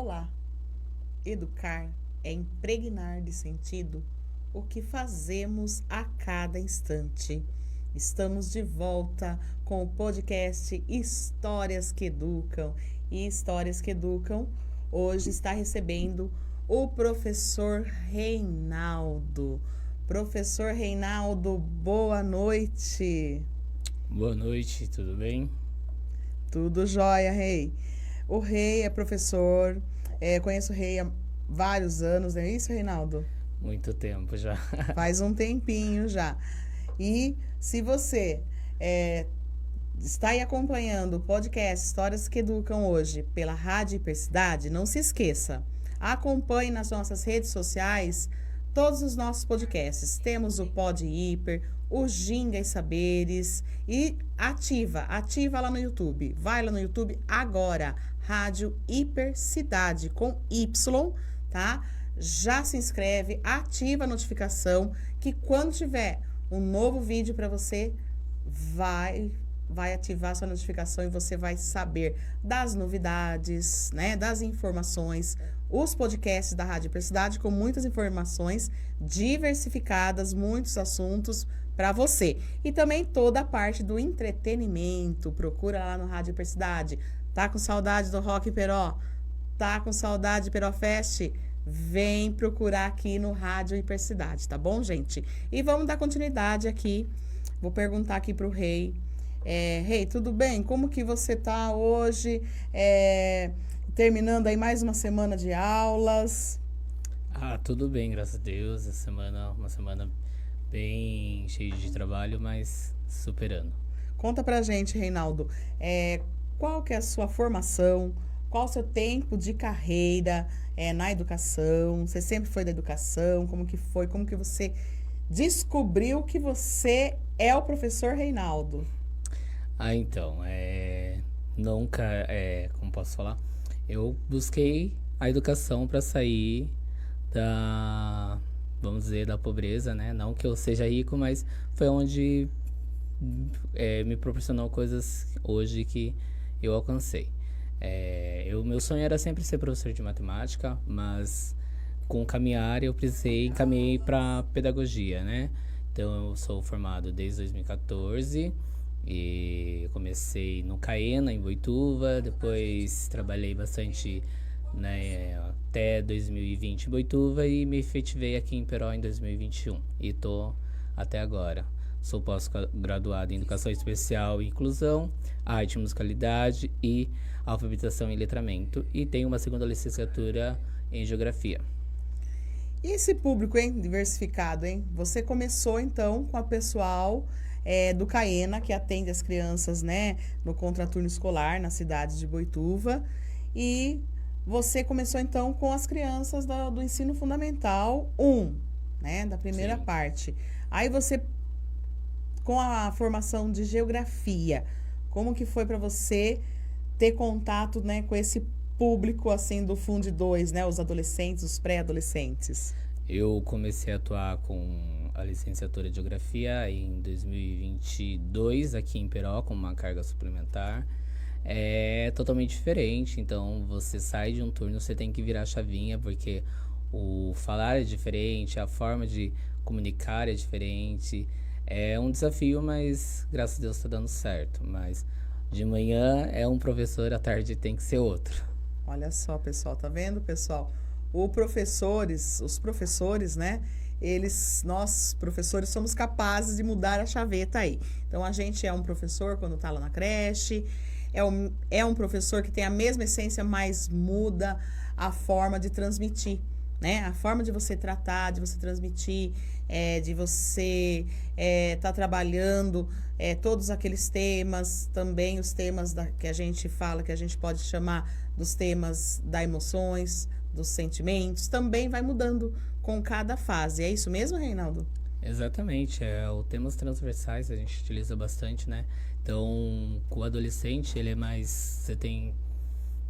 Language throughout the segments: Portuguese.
Olá! Educar é impregnar de sentido o que fazemos a cada instante. Estamos de volta com o podcast Histórias que Educam. E Histórias que Educam hoje está recebendo o professor Reinaldo. Professor Reinaldo, boa noite. Boa noite, tudo bem? Tudo jóia, Rei. O Rei é professor, conheço o Rei há vários anos, não é isso, Reinaldo? Muito tempo já. Faz um tempinho já. E se você está aí acompanhando o podcast Histórias que Educam hoje pela Rádio Hipercidade, não se esqueça, acompanhe nas nossas redes sociais todos os nossos podcasts. Temos o Pod Hiper, o Ginga e Saberes e ativa lá no YouTube. Vai lá no YouTube agora, Rádio Hipercidade com Y, tá? Já se inscreve, ativa a notificação que quando tiver um novo vídeo para você, vai ativar sua notificação e você vai saber das novidades, né, das informações, os podcasts da Rádio Hipercidade com muitas informações diversificadas, muitos assuntos para você. E também toda a parte do entretenimento, procura lá no Rádio Hipercidade. Tá com saudade do Rock Peró? Tá com saudade do Peró Fest? Vem procurar aqui no Rádio Hipercidade, tá bom, gente? E vamos dar continuidade aqui. Vou perguntar aqui pro Rei. Rei, tudo bem? Como que você tá hoje? Terminando aí mais uma semana de aulas. Tudo bem, graças a Deus. Uma semana bem cheia de trabalho, mas superando. Conta pra gente, Reinaldo, qual que é a sua formação? Qual o seu tempo de carreira na educação? Você sempre foi da educação? Como que foi? Como que você descobriu que você é o professor Reinaldo? Então, nunca, como posso falar? Eu busquei a educação para sair vamos dizer, da pobreza, né? Não que eu seja rico, mas foi onde me proporcionou coisas hoje que eu alcancei. Meu sonho era sempre ser professor de matemática, mas com o caminhar eu encaminhei para pedagogia, né? Então eu sou formado desde 2014 e comecei no Caena, em Boituva, depois trabalhei bastante, né, até 2020 em Boituva e me efetivei aqui em Peró em 2021 e tô até agora. Sou pós-graduado em Educação Especial e Inclusão, Arte e Musicalidade e Alfabetização e Letramento e tenho uma segunda licenciatura em Geografia. E esse público, hein, diversificado, hein? Você começou, então, com a pessoal do Caena, que atende as crianças, né, no contraturno escolar, na cidade de Boituva. E você começou, então, com as crianças do ensino fundamental 1, né, da primeira Sim. parte. Aí você, com a formação de geografia, como que foi para você ter contato, né, com esse público, assim, do Fundo 2, né, os adolescentes, os pré-adolescentes? Eu comecei a atuar com a licenciatura de Geografia em 2022 aqui em Peró, com uma carga suplementar. É totalmente diferente, então você sai de um turno, você tem que virar a chavinha, porque o falar é diferente, a forma de comunicar é diferente. É um desafio, mas graças a Deus está dando certo. Mas de manhã é um professor, à tarde tem que ser outro. Olha só, pessoal, tá vendo, pessoal? Os professores, né? Nós, professores, somos capazes de mudar a chaveta aí. Então, a gente é um professor quando tá lá na creche, é um professor que tem a mesma essência, mas muda a forma de transmitir, né? A forma de você tratar, de você transmitir, de você tá trabalhando todos aqueles temas, também os temas que a gente fala, que a gente pode chamar dos temas das emoções, dos sentimentos, também vai mudando com cada fase. É isso mesmo, Reinaldo? Exatamente, os temas transversais a gente utiliza bastante, né? Então, com o adolescente, você tem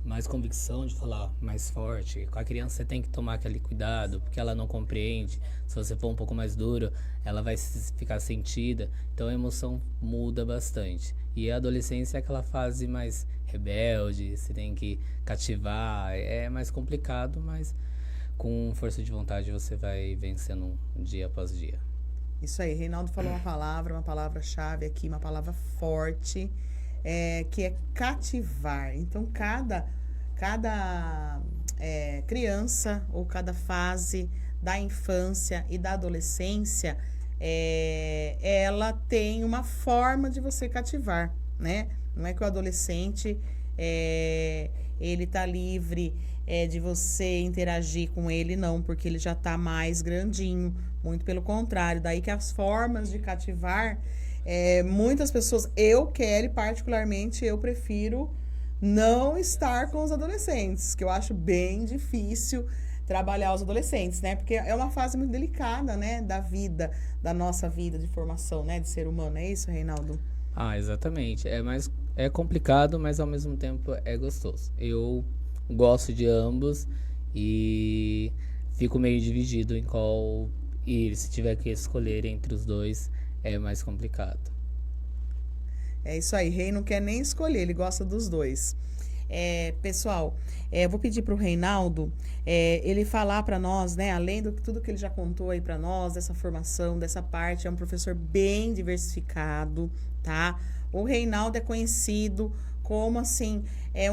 mais convicção de falar mais forte. Com a criança você tem que tomar aquele cuidado, porque ela não compreende. Se você for um pouco mais duro, ela vai ficar sentida. Então a emoção muda bastante. E a adolescência é aquela fase mais rebelde, você tem que cativar, é mais complicado, mas com força de vontade você vai vencendo dia após dia. Isso aí, Reinaldo falou uma palavra-chave aqui, uma palavra forte, que é cativar. Então, cada criança ou cada fase da infância e da adolescência, ela tem uma forma de você cativar, né? Não é que o adolescente, ele tá livre de você interagir com ele, não, porque ele já tá mais grandinho, muito pelo contrário. Daí que as formas de cativar, muitas pessoas, particularmente, eu prefiro não estar com os adolescentes, que eu acho bem difícil trabalhar os adolescentes, né? Porque é uma fase muito delicada, né? Da vida, da nossa vida de formação, né? De ser humano. É isso, Reinaldo? Ah, exatamente. É complicado, mas ao mesmo tempo é gostoso. Eu gosto de ambos e fico meio dividido em qual ir. Se tiver que escolher entre os dois, é mais complicado. É isso aí. Rei não quer nem escolher, ele gosta dos dois. Pessoal, eu vou pedir para o Reinaldo ele falar para nós, né? Além de tudo que ele já contou aí para nós, dessa formação, dessa parte, é um professor bem diversificado, tá? O Reinaldo é conhecido como, assim,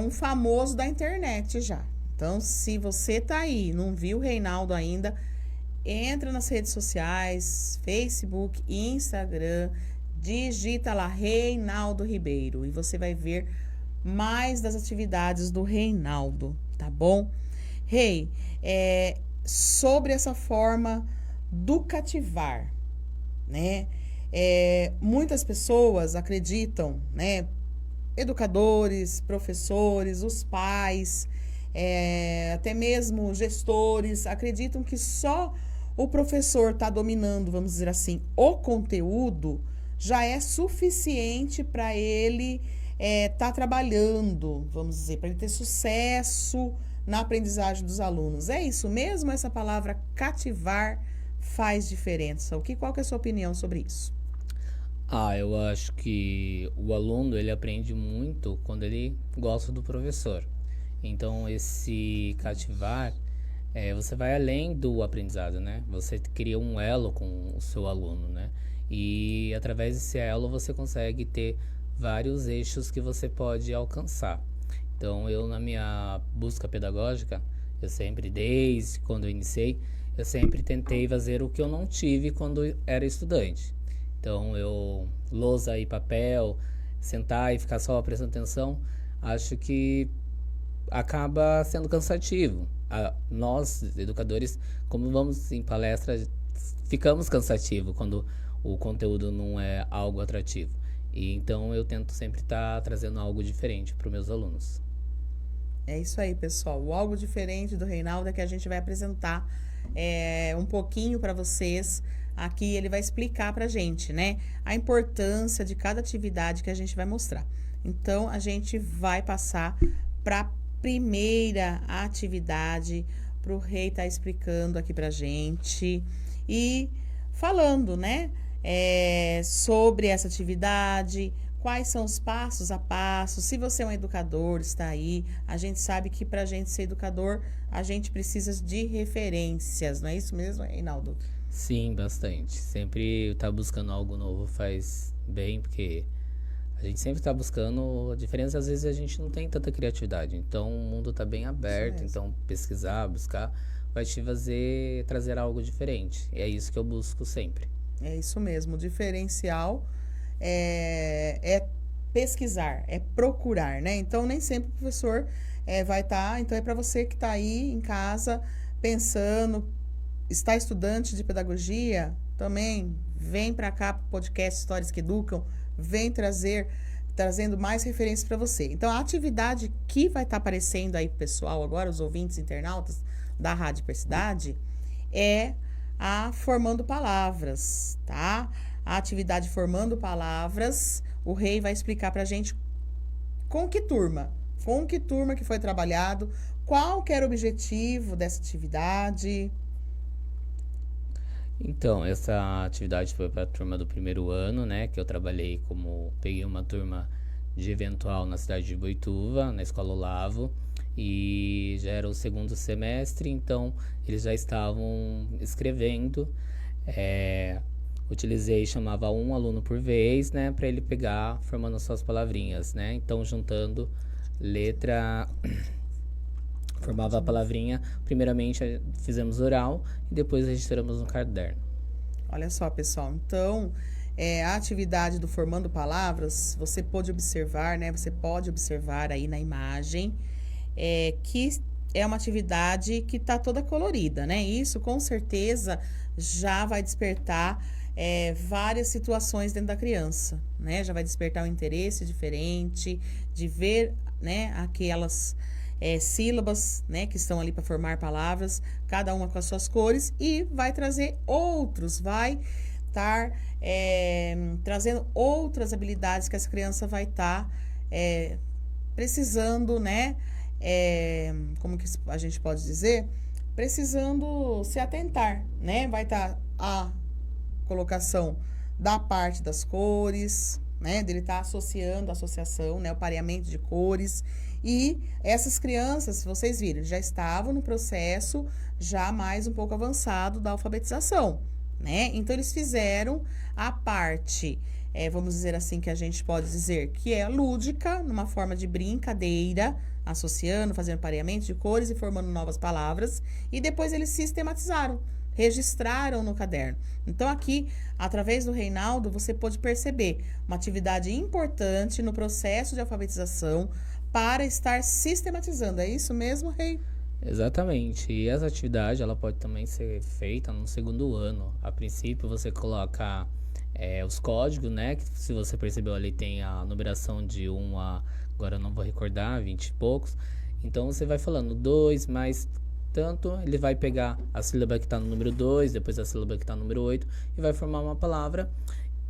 um famoso da internet já. Então, se você tá aí, não viu o Reinaldo ainda, entra nas redes sociais, Facebook, Instagram, digita lá Reinaldo Ribeiro e você vai ver mais das atividades do Reinaldo, tá bom? Rei, sobre essa forma do cativar, né? Muitas pessoas acreditam, né? Educadores, professores, os pais, até mesmo gestores, acreditam que só o professor está dominando, vamos dizer assim, o conteúdo, já é suficiente para ele tá trabalhando, vamos dizer, para ele ter sucesso na aprendizagem dos alunos. É isso mesmo? Essa palavra cativar faz diferença? Qual que é a sua opinião sobre isso? Eu acho que o aluno, ele aprende muito quando ele gosta do professor. Então, esse cativar, você vai além do aprendizado, né? Você cria um elo com o seu aluno, né? E através desse elo você consegue ter vários eixos que você pode alcançar. Então, eu na minha busca pedagógica, eu sempre, desde quando eu iniciei, eu sempre tentei fazer o que eu não tive quando era estudante. Então, lousa e papel, sentar e ficar só prestando atenção, acho que acaba sendo cansativo. Nós, educadores, como vamos em palestra, ficamos cansativos quando o conteúdo não é algo atrativo. E então eu tento sempre estar trazendo algo diferente para os meus alunos. É isso aí, pessoal. O algo diferente do Reinaldo é que a gente vai apresentar um pouquinho para vocês. Aqui ele vai explicar para a gente, né? A importância de cada atividade que a gente vai mostrar. Então, a gente vai passar para a primeira atividade, para o Rei estar explicando aqui para a gente. E falando, né? Sobre essa atividade, quais são os passos a passo. Se você é um educador, está aí, a gente sabe que para a gente ser educador, a gente precisa de referências, não é isso mesmo, Reinaldo? Sim, bastante. Sempre estar buscando algo novo faz bem, porque a gente sempre está buscando. A diferença, às vezes, a gente não tem tanta criatividade. Então, o mundo está bem aberto. Então, pesquisar, buscar, vai te trazer algo diferente. E é isso que eu busco sempre. É isso mesmo. O diferencial é pesquisar, é procurar, né? Então, nem sempre o professor vai estar. Então, é para você que está aí em casa pensando, está estudante de pedagogia, também vem para cá para o podcast Histórias que Educam, vem trazendo mais referências para você. Então, a atividade que vai estar aparecendo aí pro pessoal agora, os ouvintes internautas da Rádio Hipercidade, é a Formando Palavras, tá? A atividade Formando Palavras, o Rei vai explicar pra gente com que turma que foi trabalhado, qual que era o objetivo dessa atividade. Então, essa atividade foi para a turma do primeiro ano, né? Que eu trabalhei como... Peguei uma turma de eventual na cidade de Boituva, na Escola Olavo. E já era o segundo semestre, então eles já estavam escrevendo. É, utilizei, chamava um aluno por vez, né? Para ele pegar, formando suas palavrinhas, né? Então, juntando letra... Formava a palavrinha, primeiramente fizemos oral e depois registramos no caderno. Olha só, pessoal. Então, a atividade do Formando Palavras, você pode observar, né? Você pode observar aí na imagem que é uma atividade que está toda colorida, né? Isso, com certeza, já vai despertar várias situações dentro da criança, né? Já vai despertar um interesse diferente de ver, né, aquelas sílabas, né, que estão ali para formar palavras, cada uma com as suas cores, e vai trazer outros, vai estar trazendo outras habilidades que essa criança vai estar precisando, né? Como que a gente pode dizer? Precisando se atentar, né? Vai estar a colocação da parte das cores, né? Dele estar associando a associação, né? O pareamento de cores. E essas crianças, vocês viram, já estavam no processo já mais um pouco avançado da alfabetização, né? Então, eles fizeram a parte, vamos dizer assim, que a gente pode dizer que é lúdica, numa forma de brincadeira, associando, fazendo pareamento de cores e formando novas palavras. E depois eles sistematizaram, registraram no caderno. Então, aqui, através do Reinaldo, você pode perceber uma atividade importante no processo de alfabetização para estar sistematizando. É isso mesmo, Rei? Exatamente. E essa atividade ela pode também ser feita no segundo ano. A princípio, você coloca os códigos, né? Que, se você percebeu ali, tem a numeração de 1 a... Agora eu não vou recordar, 20 e poucos. Então, você vai falando 2 mais tanto, ele vai pegar a sílaba que está no número 2, depois a sílaba que está no número 8 e vai formar uma palavra.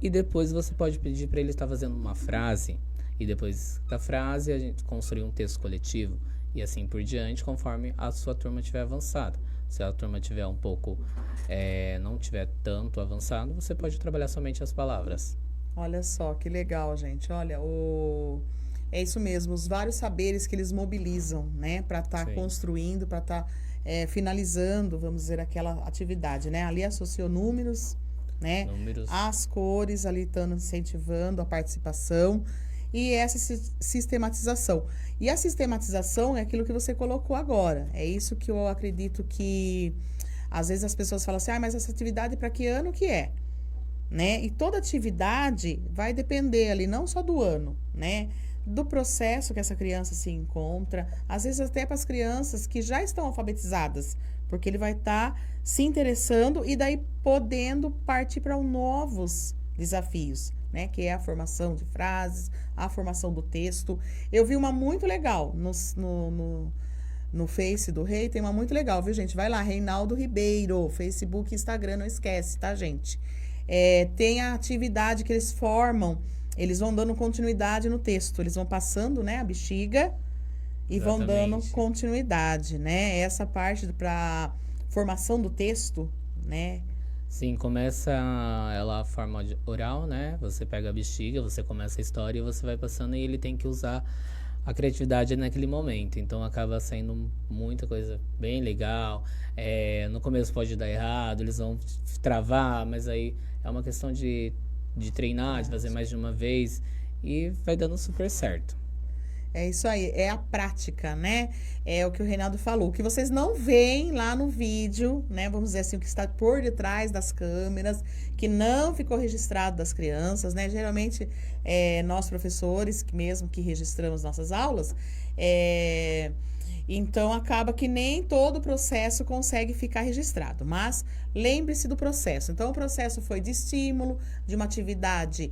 E depois você pode pedir para ele estar fazendo uma frase. E depois da frase, a gente construir um texto coletivo. E assim por diante, conforme a sua turma tiver avançado. Se a turma tiver um pouco, não tiver tanto avançado, você pode trabalhar somente as palavras. Olha só, que legal, gente. Olha, é isso mesmo, os vários saberes que eles mobilizam, né? Para estar construindo, para estar finalizando, vamos dizer, aquela atividade, né? Ali associou números, né? Números. As cores ali estão incentivando a participação. E essa sistematização. E a sistematização é aquilo que você colocou agora. É isso que eu acredito que... Às vezes as pessoas falam assim, mas essa atividade para que ano que é? Né? E toda atividade vai depender ali, não só do ano, né? Do processo que essa criança se encontra. Às vezes até para as crianças que já estão alfabetizadas. Porque ele vai estar se interessando e daí podendo partir para novos desafios, né? Que é a formação de frases, a formação do texto. Eu vi uma muito legal no Face do Rei, tem uma muito legal, viu, gente? Vai lá, Reinaldo Ribeiro, Facebook, Instagram, não esquece, tá, gente? Tem a atividade que eles formam, eles vão dando continuidade no texto, eles vão passando, né, a bexiga e Exatamente. vão dando continuidade, né? Essa parte para formação do texto, né? Sim, começa ela a forma oral, né? Você pega a bexiga, você começa a história e você vai passando e ele tem que usar a criatividade naquele momento. Então acaba saindo muita coisa bem legal. No começo pode dar errado, eles vão travar, mas aí é uma questão de treinar, de fazer mais de uma vez e vai dando super certo. É isso aí, é a prática, né? É o que o Reinaldo falou, o que vocês não veem lá no vídeo, né? Vamos dizer assim, o que está por detrás das câmeras, que não ficou registrado das crianças, né? Geralmente, nós professores, mesmo que registramos nossas aulas, então acaba que nem todo o processo consegue ficar registrado, mas lembre-se do processo. Então, o processo foi de estímulo, de uma atividade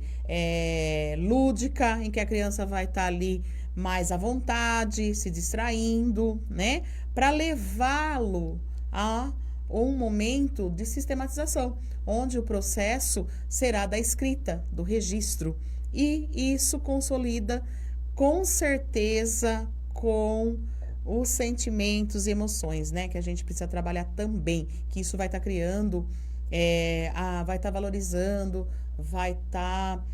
lúdica, em que a criança vai estar ali mais à vontade, se distraindo, né? Para levá-lo a um momento de sistematização, onde o processo será da escrita, do registro. E isso consolida, com certeza, com os sentimentos e emoções, né? Que a gente precisa trabalhar também, que isso vai estar criando vai estar valorizando, vai estar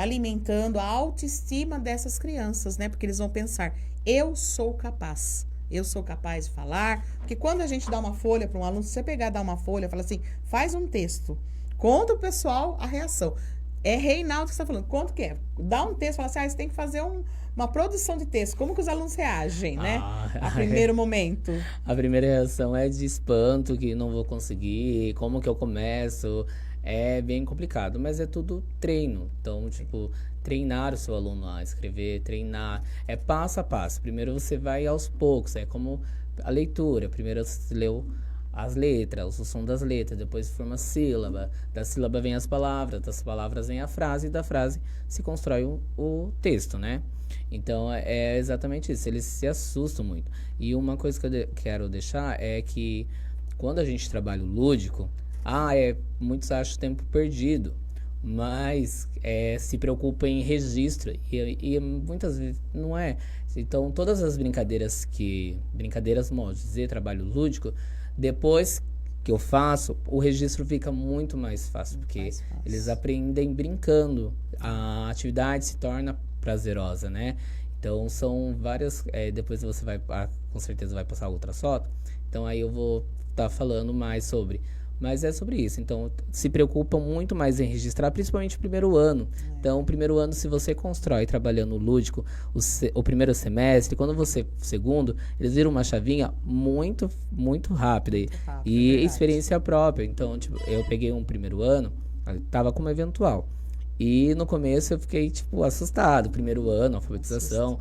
alimentando a autoestima dessas crianças, né? Porque eles vão pensar, eu sou capaz. Eu sou capaz de falar. Porque quando a gente dá uma folha para um aluno, se você pegar e dar uma folha, fala assim, faz um texto. Conta o pessoal a reação. É Reinaldo que está falando. Quanto que é? Dá um texto, fala assim, você tem que fazer uma produção de texto. Como que os alunos reagem, né? A primeiro momento. A primeira reação é de espanto, que não vou conseguir, como que eu começo? É bem complicado, mas é tudo treino. Então, tipo, treinar o seu aluno a escrever, treinar. É passo a passo. Primeiro você vai aos poucos, é como a leitura. Primeiro você leu as letras, o som das letras, depois forma sílaba, da sílaba vem as palavras, das palavras vem a frase, e da frase se constrói o texto, né? Então é exatamente isso, eles se assustam muito. E uma coisa que eu quero deixar é que quando a gente trabalha o lúdico, muitos acham tempo perdido, mas se preocupa em registro e muitas vezes não é. Então todas as brincadeiras, modo de dizer, trabalho lúdico, depois que eu faço, o registro fica muito mais fácil, porque eles aprendem brincando, a atividade se torna prazerosa, né? Então são várias, depois você vai, com certeza vai passar outra foto, então aí eu vou estar falando mais sobre, mas é sobre isso. Então se preocupam muito mais em registrar, principalmente o primeiro ano. Então o primeiro ano, se você constrói trabalhando lúdico o primeiro semestre, quando você segundo, eles viram uma chavinha muito rápida e experiência própria. Então tipo, eu peguei um primeiro ano, tava como eventual. E no começo eu fiquei, tipo, assustado. Primeiro ano, alfabetização,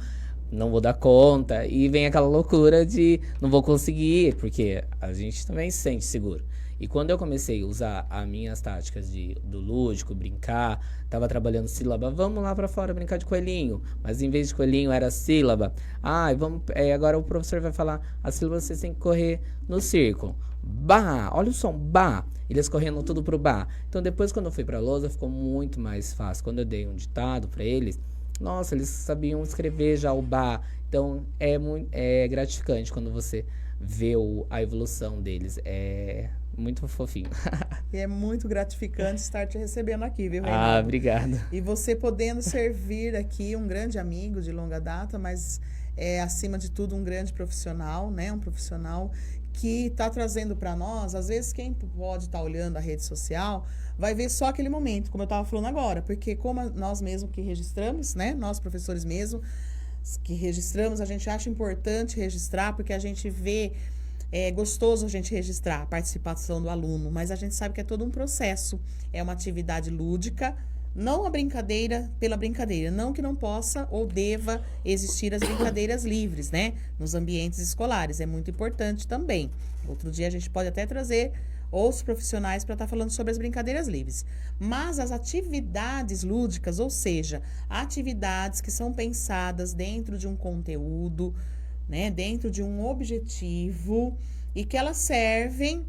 não vou dar conta. E vem aquela loucura de não vou conseguir, porque a gente também se sente seguro. E quando eu comecei a usar as minhas táticas do lúdico, brincar, tava trabalhando sílaba, vamos lá pra fora brincar de coelhinho. Mas em vez de coelhinho era sílaba. Agora o professor vai falar, a sílaba vocês têm que correr no círculo. Bah, olha o som, bah. Eles correndo tudo pro bah. Então depois quando eu fui pra lousa ficou muito mais fácil. Quando eu dei um ditado pra eles, nossa, eles sabiam escrever já o bah. Então é gratificante quando você vê a evolução deles. É muito fofinho. E é muito gratificante estar te recebendo aqui, viu, Reinaldo? Obrigado. E você podendo servir aqui um grande amigo de longa data, mas acima de tudo um grande profissional, né? Um profissional que está trazendo para nós, às vezes quem pode estar olhando a rede social vai ver só aquele momento, como eu estava falando agora, porque como nós mesmos que registramos, né? Nós professores mesmo que registramos, a gente acha importante registrar, porque a gente vê, é gostoso a gente registrar a participação do aluno, mas a gente sabe que é todo um processo, é uma atividade lúdica, não a brincadeira pela brincadeira, não que não possa ou deva existir as brincadeiras livres, né? Nos ambientes escolares, é muito importante também. Outro dia a gente pode até trazer outros profissionais para estar falando sobre as brincadeiras livres. Mas as atividades lúdicas, ou seja, atividades que são pensadas dentro de um conteúdo, né? Dentro de um objetivo e que elas servem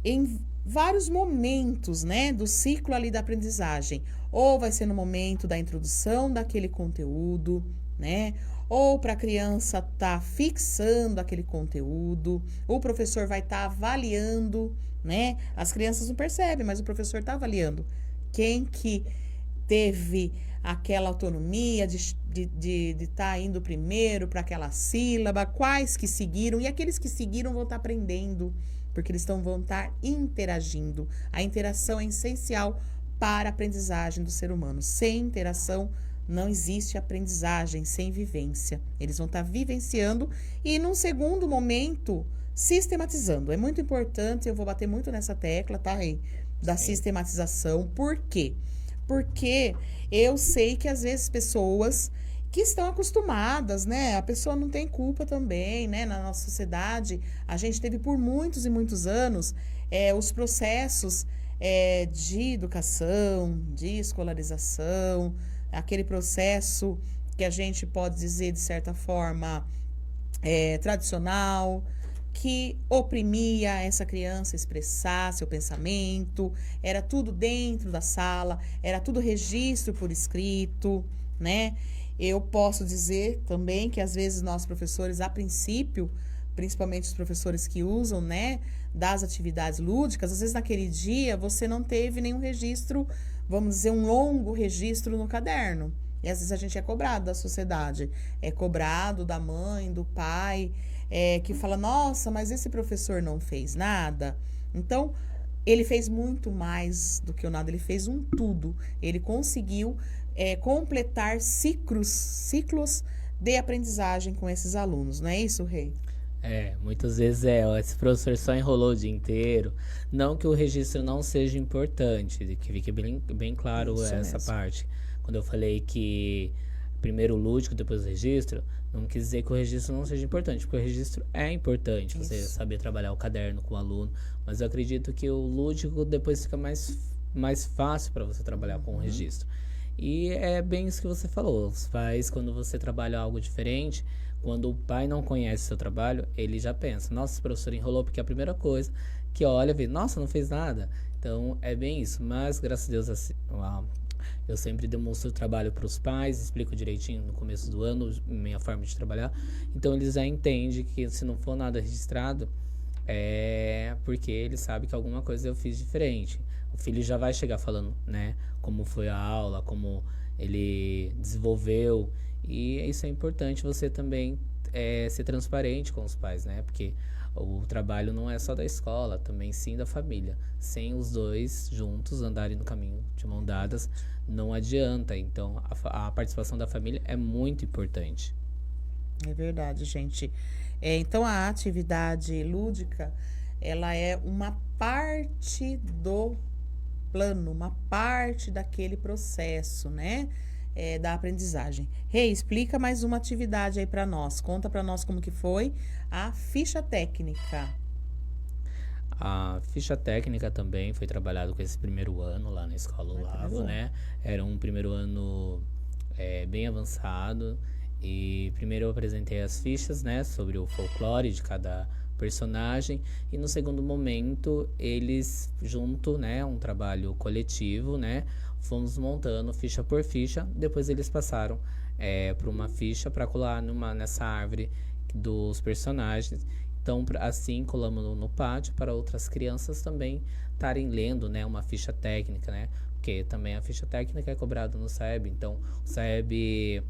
em vários momentos, né, do ciclo ali da aprendizagem. Ou vai ser no momento da introdução daquele conteúdo, né? Ou para a criança estar fixando aquele conteúdo, o professor vai estar avaliando, né? As crianças não percebem, mas o professor está avaliando quem que teve aquela autonomia de estar indo primeiro para aquela sílaba, quais que seguiram, e aqueles que seguiram vão estar aprendendo, porque eles vão estar interagindo. A interação é essencial para a aprendizagem do ser humano. Sem interação, não existe aprendizagem, sem vivência. Eles vão estar vivenciando e, num segundo momento, sistematizando. É muito importante, eu vou bater muito nessa tecla, tá, Rei? Da sistematização. Por quê? Porque eu sei que, às vezes, pessoas que estão acostumadas, né? A pessoa não tem culpa também, né? Na nossa sociedade, a gente teve por muitos e muitos anos os processos de educação, de escolarização, aquele processo que a gente pode dizer, de certa forma, tradicional, que oprimia essa criança expressar seu pensamento, era tudo dentro da sala, era tudo registro por escrito, né? Eu posso dizer também que às vezes nós professores, a princípio, principalmente os professores que usam, né, das atividades lúdicas, às vezes naquele dia você não teve nenhum registro, vamos dizer, um longo registro no caderno. E às vezes a gente é cobrado da sociedade, é cobrado da mãe, do pai, que fala, nossa, mas esse professor não fez nada. Então, ele fez muito mais do que o nada, ele fez um tudo. Ele conseguiu completar ciclos de aprendizagem com esses alunos, não é isso, Rei? Muitas vezes esse professor só enrolou o dia inteiro. Não que o registro não seja importante, que fique bem claro Isso essa mesmo. parte. Quando eu falei que primeiro o lúdico, depois o registro, não quis dizer que o registro não seja importante, porque o registro é importante, você Isso. saber trabalhar o caderno com o aluno, mas eu acredito que o lúdico depois fica mais fácil para você trabalhar com o registro. E é bem isso que você falou, os pais, quando você trabalha algo diferente, quando o pai não conhece o seu trabalho, ele já pensa, nossa, esse professor enrolou, porque é a primeira coisa que olha, vê, nossa, não fez nada. Então, é bem isso, mas graças a Deus, assim, eu sempre demonstro o trabalho para os pais, explico direitinho no começo do ano minha forma de trabalhar. Então eles já entendem que se não for nada registrado, é porque eles sabem que alguma coisa eu fiz diferente. O filho já vai chegar falando, né, como foi a aula, como ele desenvolveu. E isso é importante você também ser transparente com os pais, né? Porque o trabalho não é só da escola, também sim da família. Sem os dois juntos andarem no caminho de mão dadas, não adianta. Então, a participação da família é muito importante. É verdade, gente. Então, a atividade lúdica, ela é uma parte do plano, uma parte daquele processo, né? Da aprendizagem. Rei, explica mais uma atividade aí para nós. Conta para nós como que foi a ficha técnica. A ficha técnica também foi trabalhado com esse primeiro ano lá na escola Olavo, né? Era um primeiro ano bem avançado. E primeiro eu apresentei as fichas, né, sobre o folclore de cada personagem. E no segundo momento, eles junto, né, um trabalho coletivo, né, fomos montando ficha por ficha. Depois eles passaram para uma ficha para colar nessa árvore dos personagens. Então, assim, colamos no pátio para outras crianças também estarem lendo, né, uma ficha técnica, né? Porque também a ficha técnica é cobrada no SAEB. Então, o SAEB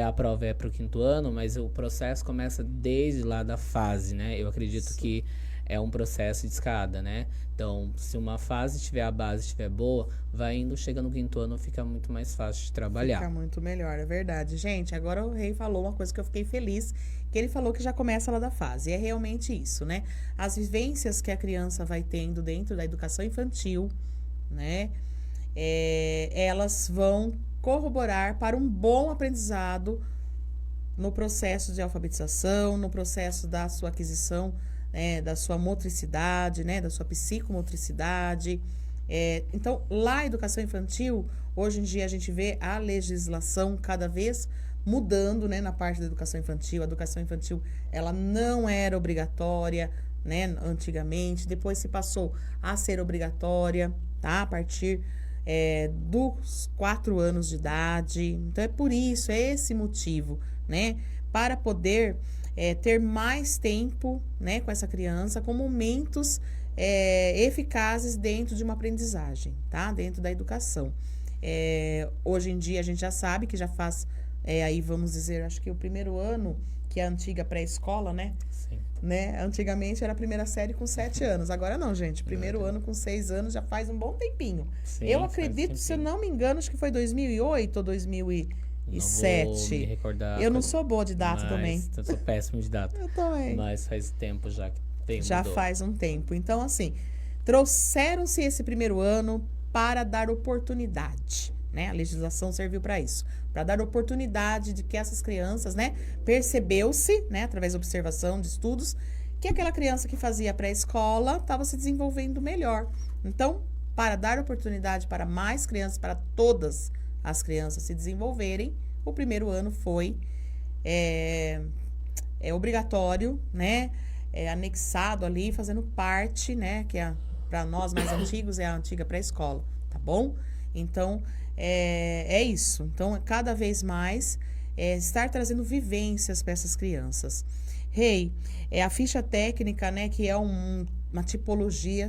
a prova é para o 5º ano, mas o processo começa desde lá da fase, né? Eu acredito que é um processo de escada, né? Então, se uma fase tiver a base estiver boa, vai indo, chega no 5º ano, fica muito mais fácil de trabalhar. Fica muito melhor, é verdade. Gente, agora o Rei falou uma coisa que eu fiquei feliz, que ele falou que já começa lá da fase. E é realmente isso, né? As vivências que a criança vai tendo dentro da educação infantil, né? Elas vão corroborar para um bom aprendizado no processo de alfabetização, no processo da sua aquisição, né, da sua motricidade, né, da sua psicomotricidade. Então, lá a educação infantil, hoje em dia a gente vê a legislação cada vez mudando, né, na parte da educação infantil. A educação infantil, ela não era obrigatória, né, antigamente, depois se passou a ser obrigatória, tá, a partir dos 4 anos de idade. Então, é por isso, é esse motivo, né? Para poder ter mais tempo, né, com essa criança, com momentos eficazes dentro de uma aprendizagem, tá? Dentro da educação. Hoje em dia, a gente já sabe que já faz, aí vamos dizer, acho que o primeiro ano, que é a antiga pré-escola, né? Sim. Né? Antigamente era a primeira série com 7 anos. Agora não, gente. Primeiro ano com 6 anos já faz um bom tempinho. Sim, eu faz acredito, se eu não me engano, acho que foi 2008 ou 2007. Não vou me recordar. Eu não sou boa de data também. Eu sou péssimo de data. Eu também. Mas faz tempo já que tem Já mudou. faz um tempo. Então, assim, trouxeram-se esse primeiro ano para dar oportunidade, né? A legislação serviu para isso, para dar oportunidade de que essas crianças, né, percebeu-se, né, através da observação de estudos, que aquela criança que fazia pré-escola estava se desenvolvendo melhor. Então, para dar oportunidade para mais crianças, para todas as crianças se desenvolverem, o primeiro ano foi obrigatório, né, anexado ali, fazendo parte, né, que para nós mais antigos é a antiga pré-escola, tá bom? Então, é isso. Então, cada vez mais, estar trazendo vivências para essas crianças. Rei, a ficha técnica, né, que é um uma tipologia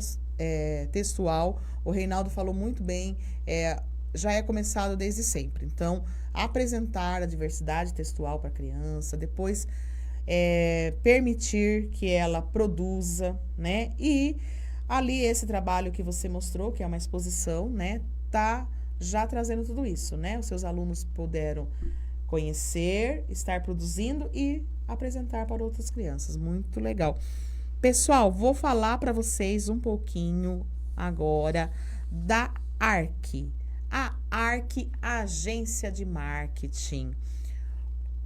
textual. O Reinaldo falou muito bem, já é começado desde sempre. Então, apresentar a diversidade textual para a criança, depois permitir que ela produza, né? E ali esse trabalho que você mostrou, que é uma exposição, né? Tá já trazendo tudo isso, né? Os seus alunos puderam conhecer, estar produzindo e apresentar para outras crianças. Muito legal. Pessoal, vou falar para vocês um pouquinho agora da ARC. A ARC, Agência de Marketing.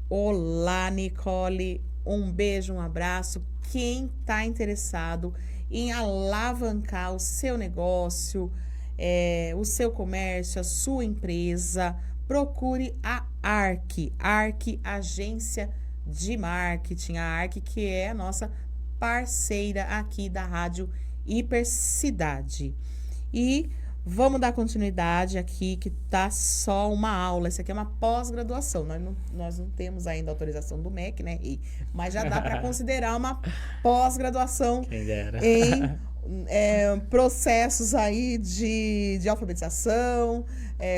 Olá, Nicole. Um beijo, um abraço. Quem está interessado em alavancar o seu negócio, o seu comércio, a sua empresa, procure a ARC. ARC, Agência de Marketing. A ARC, que é a nossa parceira aqui da Rádio Hipercidade. E vamos dar continuidade aqui, que tá só uma aula. Isso aqui é uma pós-graduação. Nós não temos ainda autorização do MEC, né? Mas já dá para considerar uma pós-graduação em processos aí de alfabetização,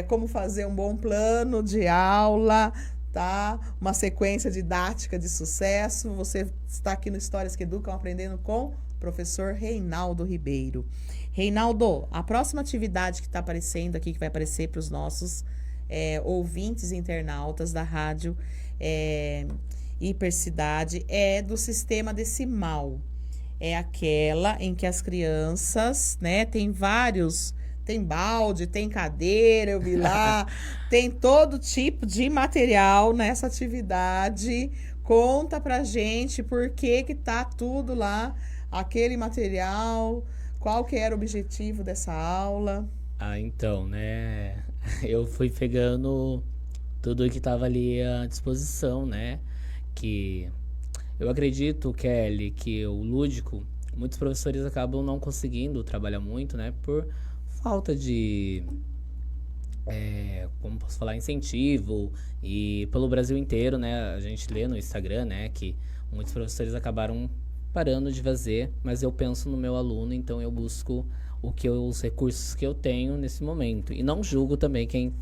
como fazer um bom plano de aula, tá? Uma sequência didática de sucesso. Você está aqui no Histórias que Educam, aprendendo com o professor Reinaldo Ribeiro. Reinaldo, a próxima atividade que está aparecendo aqui, que vai aparecer para os nossos ouvintes e internautas da rádio Hipercidade, é do sistema decimal. É aquela em que as crianças, né, tem balde, tem cadeira, eu vi lá, tem todo tipo de material nessa atividade. Conta pra gente por que tá tudo lá, aquele material, qual que era o objetivo dessa aula. Então, né, eu fui pegando tudo que estava ali à disposição, né, que eu acredito, Kelly, que o lúdico, muitos professores acabam não conseguindo trabalhar muito, né, por falta de, como posso falar, incentivo. E pelo Brasil inteiro, né, a gente lê no Instagram, né, que muitos professores acabaram parando de fazer, mas eu penso no meu aluno, então eu busco os recursos que eu tenho nesse momento. E não julgo também quem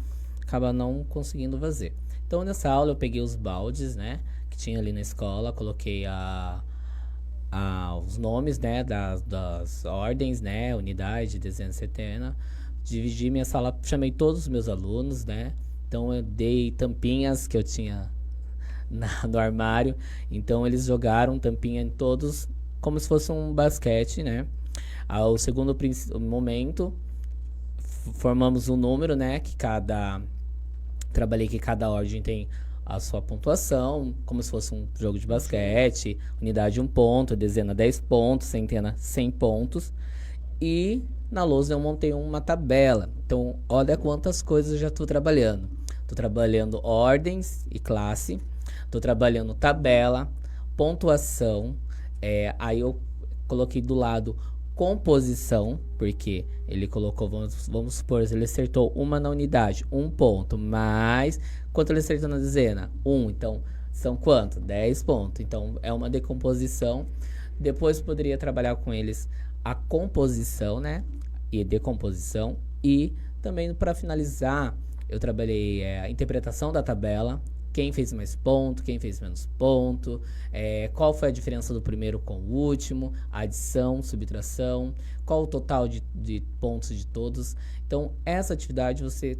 acaba não conseguindo fazer. Então, nessa aula eu peguei os baldes, né, que tinha ali na escola, coloquei os nomes, né, das ordens, né, unidade, dezena, centena, dividi minha sala, chamei todos os meus alunos, né, então eu dei tampinhas que eu tinha no armário, então eles jogaram tampinha em todos, como se fosse um basquete, né. Ao segundo momento, formamos um número, né, trabalhei que cada ordem tem a sua pontuação, como se fosse um jogo de basquete, unidade 1 ponto, dezena 10 pontos, centena 100 pontos. E na lousa eu montei uma tabela. Então, olha quantas coisas eu já estou trabalhando. Estou trabalhando ordens e classe, estou trabalhando tabela, pontuação, aí eu coloquei do lado composição, porque ele colocou, vamos supor, ele acertou uma na unidade, 1 ponto, mais quanto ele acertou na dezena? 1, então são quanto? 10 pontos, então é uma decomposição. Depois poderia trabalhar com eles a composição, né, e decomposição, e também para finalizar eu trabalhei a interpretação da tabela, quem fez mais ponto, quem fez menos ponto, qual foi a diferença do primeiro com o último, adição, subtração, qual o total de pontos de todos. Então, essa atividade você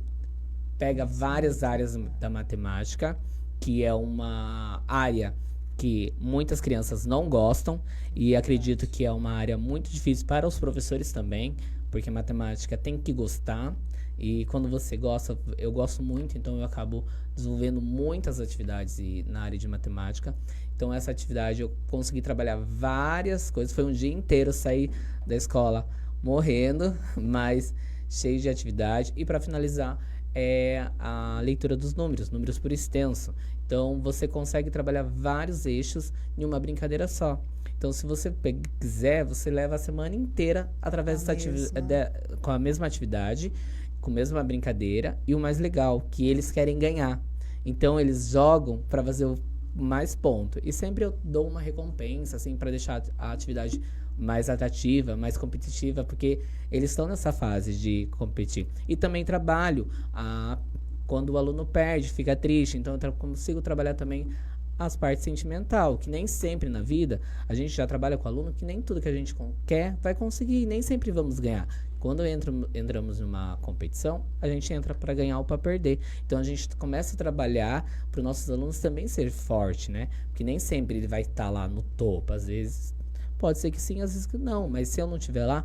pega várias áreas da matemática, que é uma área que muitas crianças não gostam, e acredito que é uma área muito difícil para os professores também, porque matemática tem que gostar. E quando você gosta, eu gosto muito, então eu acabo desenvolvendo muitas atividades na área de matemática. Então essa atividade eu consegui trabalhar várias coisas, foi um dia inteiro, eu saí da escola morrendo, mas cheio de atividade. E para finalizar, a leitura dos números por extenso. Então você consegue trabalhar vários eixos em uma brincadeira só. Então, se você quiser, você leva a semana inteira através com a mesma atividade, com a mesma brincadeira, e o mais legal, que eles querem ganhar. Então, eles jogam para fazer mais ponto. E sempre eu dou uma recompensa, assim, para deixar a atividade mais atrativa, mais competitiva, porque eles estão nessa fase de competir. E também trabalho quando o aluno perde, fica triste, então eu consigo trabalhar também as partes sentimental, que nem sempre na vida a gente já trabalha com o aluno que nem tudo que a gente quer vai conseguir, nem sempre vamos ganhar. Quando entramos numa competição, a gente entra para ganhar ou para perder. Então a gente começa a trabalhar para os nossos alunos também ser forte, né? Porque nem sempre ele vai estar lá no topo, às vezes pode ser que sim, às vezes que não, mas se eu não estiver lá,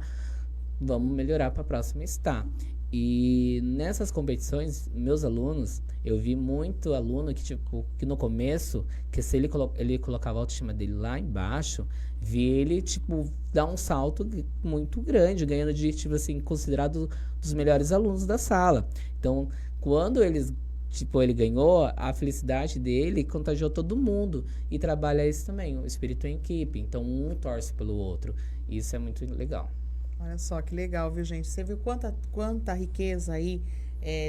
vamos melhorar para a próxima estar. E nessas competições, meus alunos, eu vi muito aluno que, tipo, que no começo, que se ele colocava a autoestima dele lá embaixo, vi ele, tipo, dar um salto muito grande, ganhando de, tipo assim, considerado dos melhores alunos da sala. Então, quando ele ganhou, a felicidade dele contagiou todo mundo. E trabalha isso também, o espírito em equipe. Então, um torce pelo outro. Isso é muito legal. Olha só que legal, viu, gente? Você viu quanta riqueza aí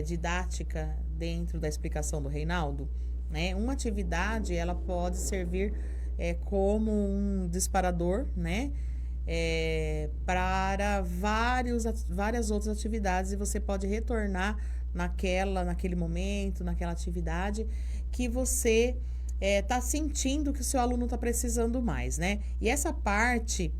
didática dentro da explicação do Reinaldo? Né? Uma atividade, ela pode servir como um disparador, né? Para várias outras atividades, e você pode retornar naquele momento, naquela atividade que você está sentindo que o seu aluno está precisando mais, né? E essa parte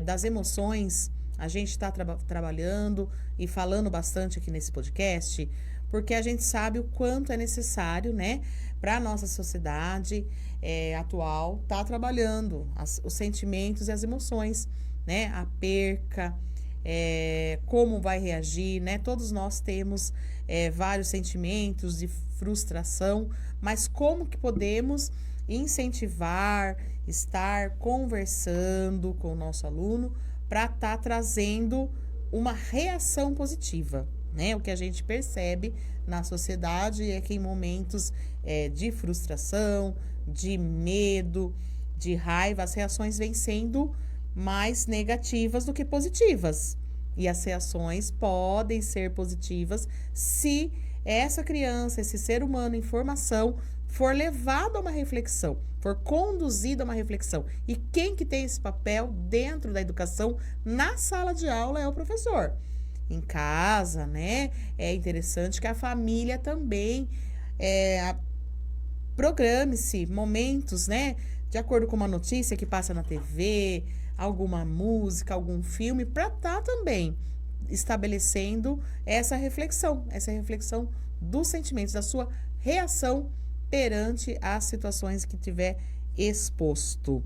das emoções, a gente está trabalhando e falando bastante aqui nesse podcast, porque a gente sabe o quanto é necessário, né, para a nossa sociedade atual, tá trabalhando os sentimentos e as emoções, né, a perca, como vai reagir, né, todos nós temos vários sentimentos de frustração, mas como que podemos incentivar, estar conversando com o nosso aluno para estar trazendo uma reação positiva, né? O que a gente percebe na sociedade é que em momentos de frustração, de medo, de raiva, as reações vêm sendo mais negativas do que positivas. E as reações podem ser positivas se essa criança, esse ser humano em formação, for levado a uma reflexão, for conduzido a uma reflexão. E quem que tem esse papel dentro da educação na sala de aula é o professor. Em casa, né? É interessante que a família também programe-se momentos, né? De acordo com uma notícia que passa na TV, alguma música, algum filme, para estar também estabelecendo essa reflexão dos sentimentos, da sua reação perante as situações que tiver exposto.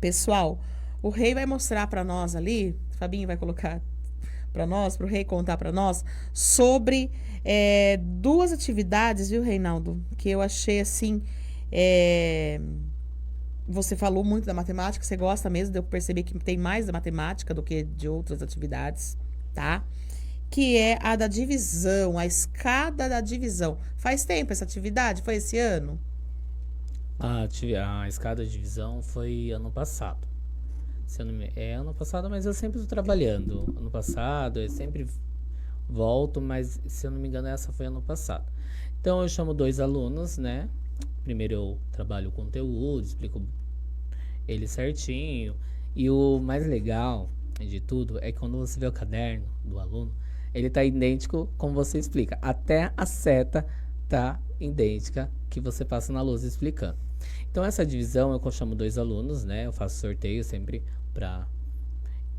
Pessoal, o Rei vai mostrar para nós ali, Fabinho vai colocar para nós, para o Rei contar para nós, sobre duas atividades, viu, Reinaldo? Que eu achei assim. Você falou muito da matemática, você gosta mesmo, deu para perceber que tem mais da matemática do que de outras atividades, tá? Que é a da divisão, a escada da divisão. Faz tempo essa atividade? Foi esse ano? A escada de divisão foi ano passado. Ano passado, mas eu sempre estou trabalhando. Ano passado, eu sempre volto, mas se eu não me engano, essa foi ano passado. Então, eu chamo 2 alunos, né? Primeiro eu trabalho o conteúdo, explico ele certinho. E o mais legal de tudo é que quando você vê o caderno do aluno, ele tá idêntico como você explica. Até a seta tá idêntica que você passa na lousa explicando. Então, essa divisão eu chamo 2 alunos, né? Eu faço sorteio sempre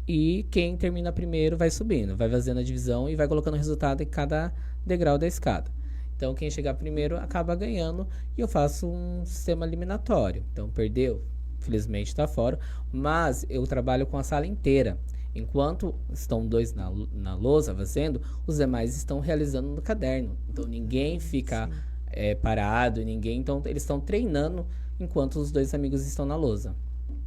E quem termina primeiro vai subindo, vai fazendo a divisão e vai colocando o resultado em cada degrau da escada. Então, quem chegar primeiro acaba ganhando e eu faço um sistema eliminatório. Então, perdeu, felizmente está fora, mas eu trabalho com a sala inteira. Enquanto estão 2 na lousa fazendo, os demais estão realizando no caderno. Então, ninguém fica parado, então eles estão treinando enquanto os 2 amigos estão na lousa.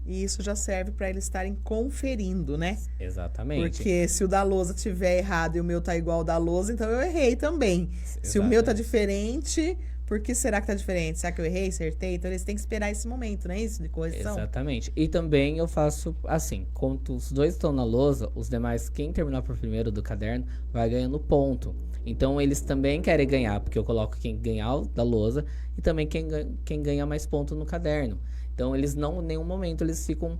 E isso já serve para eles estarem conferindo, né? Exatamente. Porque se o da lousa tiver errado e o meu tá igual ao da lousa, então eu errei também. Exatamente. Se o meu tá diferente, por que será que tá diferente? Será que eu errei, acertei? Então eles têm que esperar esse momento, não é isso? De correção. Exatamente. E também eu faço assim, quando os 2 estão na lousa, os demais, quem terminar por primeiro do caderno, vai ganhando ponto. Então eles também querem ganhar, porque eu coloco quem ganhar da lousa e também quem ganha mais ponto no caderno. Então eles não, em nenhum momento, eles ficam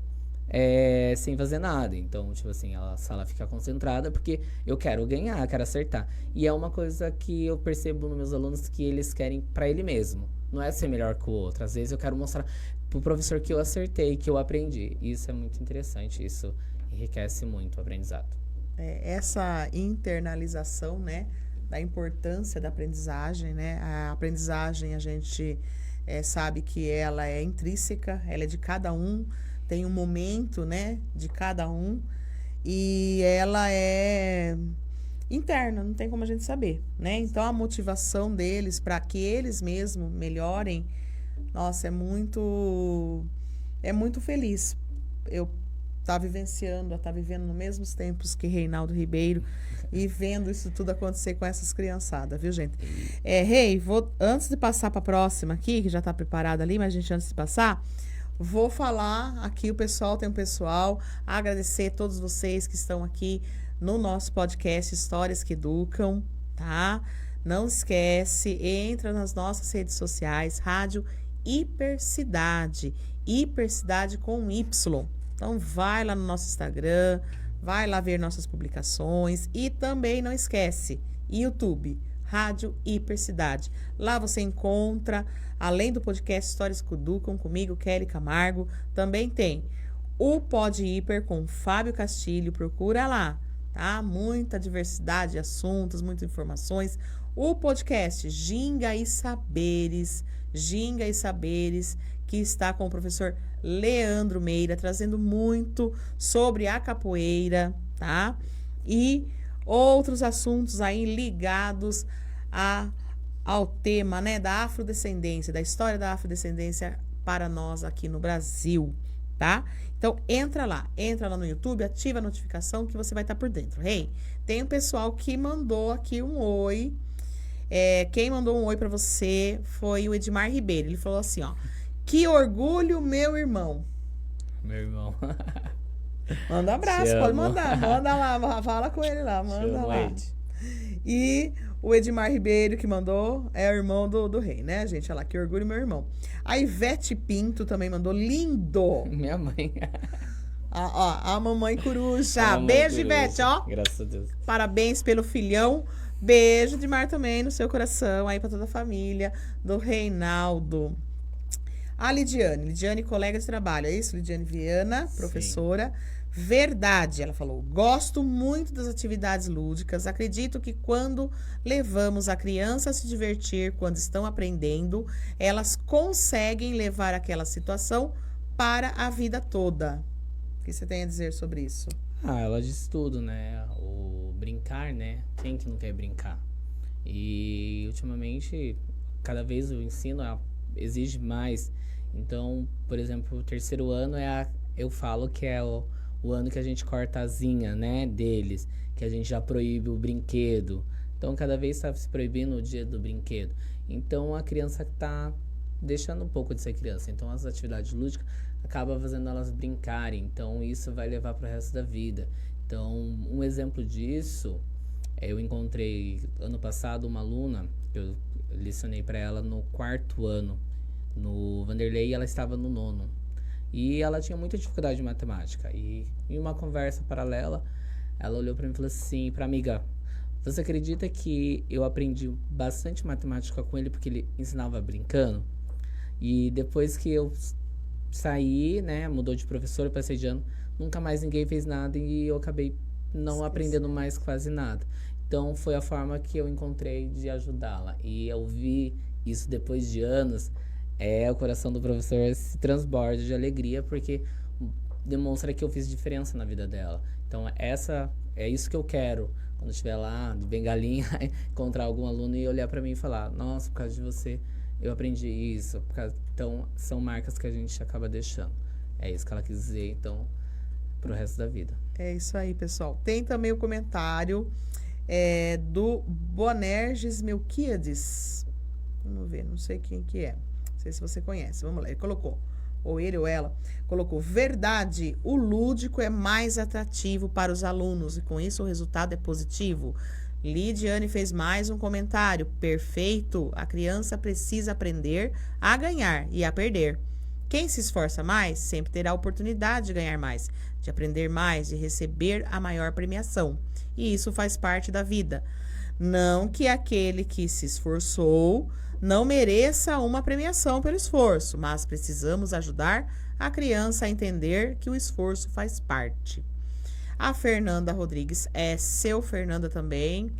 sem fazer nada. Então, tipo assim, a sala fica concentrada porque eu quero ganhar, quero acertar. E é uma coisa que eu percebo nos meus alunos que eles querem pra ele mesmo. Não é ser melhor que o outro. Às vezes eu quero mostrar pro professor que eu acertei, que eu aprendi. Isso é muito interessante, isso enriquece muito o aprendizado. Essa internalização, né, da importância da aprendizagem, né? A aprendizagem, a gente sabe que ela é intrínseca, ela é de cada um, tem um momento, né, de cada um, e ela é interna, não tem como a gente saber, né? Então, a motivação deles para que eles mesmos melhorem, nossa, é muito feliz. Eu tá vivendo nos mesmos tempos que Reinaldo Ribeiro e vendo isso tudo acontecer com essas criançadas, viu, gente? Rei, antes de passar para a próxima aqui, que já está preparada ali, mas antes de passar, vou falar aqui, tem um pessoal, agradecer a todos vocês que estão aqui no nosso podcast Histórias que Educam, tá? Não esquece, entra nas nossas redes sociais, Rádio Hipercidade com Y. Então, vai lá no nosso Instagram, vai lá ver nossas publicações e também não esquece, YouTube, Rádio Hipercidade. Lá você encontra, além do podcast Histórias que Educam, comigo, Kelly Camargo, também tem o Pod Hiper com Fábio Castilho, procura lá, tá? Muita diversidade de assuntos, muitas informações. O podcast Ginga e Saberes, que está com o professor Leandro Meira, trazendo muito sobre a capoeira, tá? E outros assuntos aí ligados ao tema, né, da afrodescendência, da história da afrodescendência para nós aqui no Brasil, tá? Então, entra lá no YouTube, ativa a notificação que você vai estar por dentro. Tem um pessoal que mandou aqui um oi. Quem mandou um oi para você foi o Edmar Ribeiro. Ele falou assim, ó: que orgulho, meu irmão. Meu irmão. Manda um abraço, pode mandar. Manda lá, fala com ele lá, manda lá. E o Edmar Ribeiro que mandou é o irmão do Rei, né, gente? Olha lá, que orgulho, meu irmão. A Ivete Pinto também mandou, lindo. Minha mãe. A mamãe coruja. Beijo, Ivete, ó. Graças a Deus. Parabéns pelo filhão. Beijo, Edmar, também no seu coração, aí pra toda a família do Reinaldo. A Lidiane, colega de trabalho, é isso? Lidiane Viana, professora. Sim. Verdade, ela falou, gosto muito das atividades lúdicas, acredito que quando levamos a criança a se divertir, quando estão aprendendo, elas conseguem levar aquela situação para a vida toda. O que você tem a dizer sobre isso? Ela diz tudo, né? O brincar, né? Quem que não quer brincar? E ultimamente, cada vez o ensino exige mais. Então, por exemplo, o terceiro ano eu falo que é o ano que a gente corta a asinha, né, deles, que a gente já proíbe o brinquedo. Então, cada vez está se proibindo o dia do brinquedo. Então, a criança está deixando um pouco de ser criança. Então, as atividades lúdicas acabam fazendo elas brincarem. Então, isso vai levar para o resto da vida. Então, um exemplo disso, eu encontrei ano passado uma aluna, eu lecionei para ela no 4º ano, no Vanderlei, e ela estava no 9º. E ela tinha muita dificuldade de matemática. E em uma conversa paralela, ela olhou para mim e falou assim, para amiga, você acredita que eu aprendi bastante matemática com ele porque ele ensinava brincando? E depois que eu saí, né, mudou de professor, passei de ano, nunca mais ninguém fez nada e eu acabei não aprendendo mais quase nada. Então, foi a forma que eu encontrei de ajudá-la. E eu vi isso depois de anos, o coração do professor se transborda de alegria, porque demonstra que eu fiz diferença na vida dela. Então, é isso que eu quero. Quando eu estiver lá, de bengalinha, encontrar algum aluno e olhar para mim e falar, nossa, por causa de você, eu aprendi isso. Então, são marcas que a gente acaba deixando. É isso que ela quis dizer, então, pro resto da vida. É isso aí, pessoal. Tem também o comentário do Bonerges Melquiades. Vamos ver, não sei quem que é. Não sei se você conhece. Vamos lá, ele colocou, ou ele ou ela, colocou, verdade, o lúdico é mais atrativo para os alunos e com isso o resultado é positivo. Lidiane fez mais um comentário. Perfeito, a criança precisa aprender a ganhar e a perder. Quem se esforça mais sempre terá a oportunidade de ganhar mais, de aprender mais, de receber a maior premiação. E isso faz parte da vida. Não que aquele que se esforçou não mereça uma premiação pelo esforço, mas precisamos ajudar a criança a entender que o esforço faz parte. A Fernanda Rodrigues é seu Fernanda também,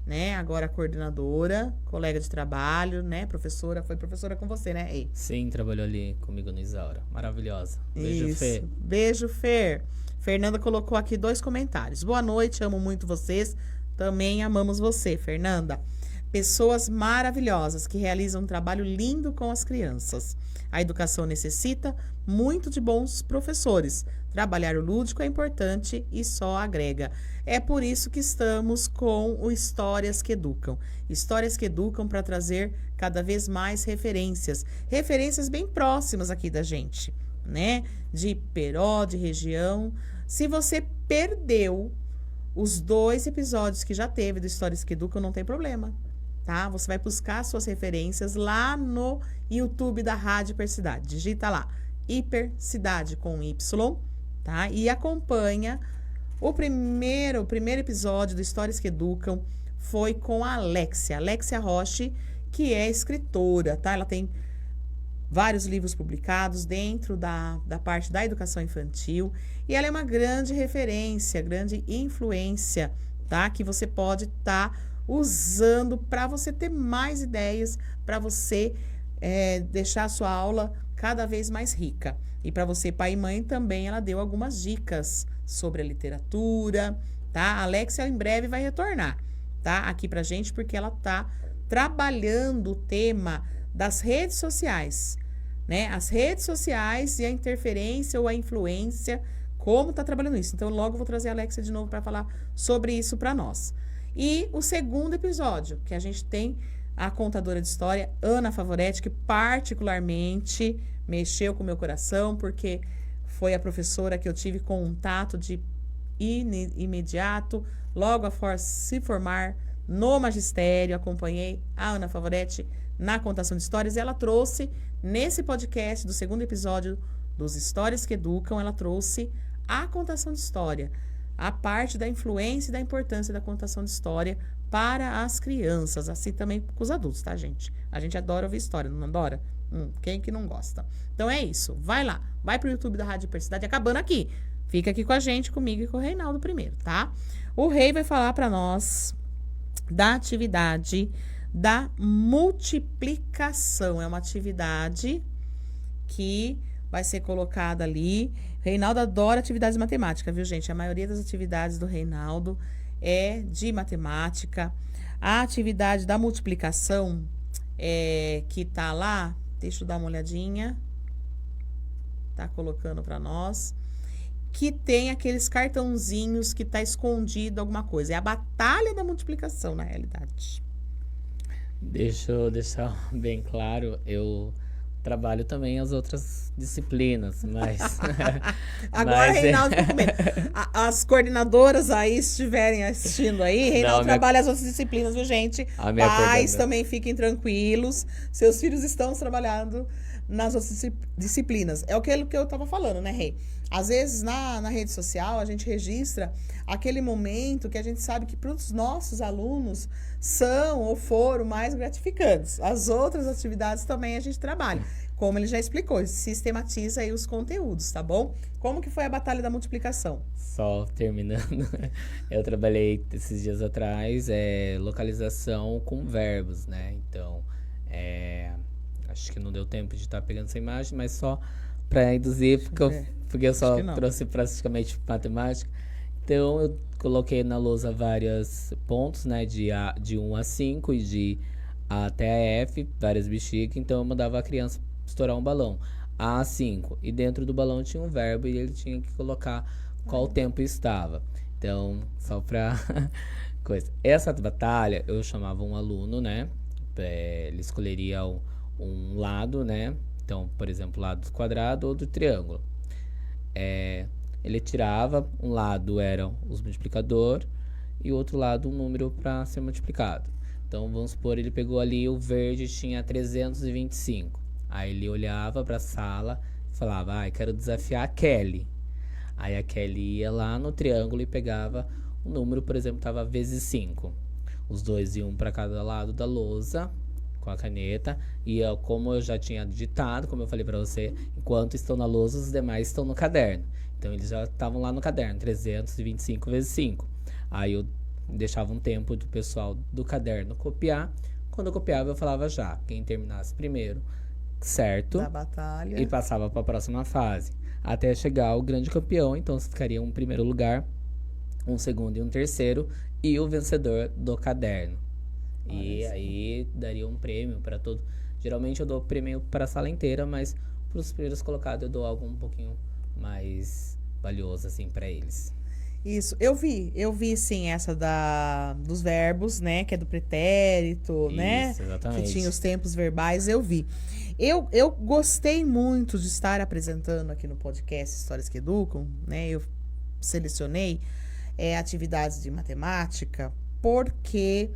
né? Agora coordenadora, colega de trabalho, né? Professora, foi professora com você, né? Ei. Sim, trabalhou ali comigo no Isaura. Maravilhosa. Beijo, Isso. Fê. Beijo, Fer. Fernanda colocou aqui 2 comentários. Boa noite, amo muito vocês. Também amamos você, Fernanda. Pessoas maravilhosas que realizam um trabalho lindo com as crianças. A educação necessita muito de bons professores. Trabalhar o lúdico é importante e só agrega. É por isso que estamos com o Histórias que Educam. Histórias que educam para trazer cada vez mais referências. Referências bem próximas aqui da gente, né? De Peró, de região. Se você perdeu os 2 episódios que já teve do Histórias que Educam, não tem problema, tá? Você vai buscar suas referências lá no YouTube da Rádio Hipercidade. Digita lá, Hipercidade com Y, tá? E acompanha o primeiro episódio do Histórias que Educam foi com a Alexia Roche, que é escritora, tá? Ela tem vários livros publicados dentro da parte da educação infantil e ela é uma grande referência, grande influência, tá? Que você pode estar usando para você ter mais ideias, para você deixar a sua aula cada vez mais rica. E para você, pai e mãe, também ela deu algumas dicas sobre a literatura, tá? A Alexia em breve vai retornar, tá? Aqui pra gente, porque ela tá trabalhando o tema das redes sociais, né? As redes sociais e a interferência ou a influência, como tá trabalhando isso. Então, logo vou trazer a Alexia de novo para falar sobre isso para nós. E o segundo episódio, que a gente tem a contadora de história, Ana Favoretti, que particularmente mexeu com o meu coração, porque foi a professora que eu tive contato de imediato, logo após se formar no magistério. Acompanhei a Ana Favoretti na contação de histórias e ela trouxe, nesse podcast do segundo episódio dos Histórias que Educam, ela trouxe a contação de história, a parte da influência e da importância da contação de história para as crianças, assim também com os adultos, tá, gente? A gente adora ouvir história, não adora? Quem que não gosta? Então é isso, vai lá, vai pro YouTube da Rádio Hipercidade, acabando aqui. Fica aqui com a gente, comigo e com o Reinaldo primeiro, tá? O Rei vai falar para nós da atividade da multiplicação. É uma atividade que vai ser colocada ali. Reinaldo adora atividades de matemática, viu, gente? A maioria das atividades do Reinaldo é de matemática. A atividade da multiplicação que tá lá, deixa eu dar uma olhadinha. Tá colocando para nós. Que tem aqueles cartãozinhos que tá escondido alguma coisa. É a batalha da multiplicação, na realidade. Deixa eu deixar bem claro, eu trabalho também as outras disciplinas, mas... Agora, Reinaldo, ficou com medo. As coordenadoras aí estiverem assistindo aí, Reinaldo trabalha as outras disciplinas, viu, gente? Pais também fiquem tranquilos. Seus filhos estão trabalhando nas outras disciplinas. É aquilo que eu tava falando, né, Rei? Às vezes, na rede social, a gente registra aquele momento que a gente sabe que para os nossos alunos são ou foram mais gratificantes. As outras atividades também a gente trabalha. Como ele já explicou, sistematiza aí os conteúdos, tá bom? Como que foi a batalha da multiplicação? Só terminando, eu trabalhei esses dias atrás, localização com verbos, né? Então, acho que não deu tempo de estar pegando essa imagem, mas só para induzir, porque eu só trouxe praticamente matemática. Então, eu coloquei na lousa vários pontos, né? De 1 a 5 e de A até a F, várias bexigas. Então, eu mandava a criança estourar um balão. A a 5. E dentro do balão tinha um verbo e ele tinha que colocar qual tempo estava. Então, só pra coisa. Essa batalha, eu chamava um aluno, né? Ele escolheria um lado, né? Então, por exemplo, lado do quadrado ou do triângulo. Ele tirava, um lado era os multiplicador e o outro lado um número para ser multiplicado. Então, vamos supor, ele pegou ali o verde, tinha 325. Aí ele olhava pra sala e falava, quero desafiar a Kelly. Aí a Kelly ia lá no triângulo e pegava o número, por exemplo, tava vezes 5. Os dois iam para cada lado da lousa com a caneta. E como eu já tinha digitado, como eu falei para você, enquanto estão na lousa, os demais estão no caderno. Então eles já estavam lá no caderno, 325 vezes 5. Aí eu deixava um tempo do pessoal do caderno copiar. Quando eu copiava, eu falava já, quem terminasse primeiro, certo? Da batalha. E passava para a próxima fase. Até chegar ao grande campeão, então ficaria um primeiro lugar, um segundo e um terceiro, e o vencedor do caderno. E aí daria um prêmio para todo. Geralmente eu dou prêmio para a sala inteira, mas para os primeiros colocados eu dou algo um pouquinho mais valioso assim para eles. Isso, eu vi sim essa dos verbos, né, que é do pretérito, Isso, né, exatamente. que tinha os tempos verbais, eu vi. Eu gostei muito de estar apresentando aqui no podcast Histórias que Educam, né, eu selecionei atividades de matemática, porque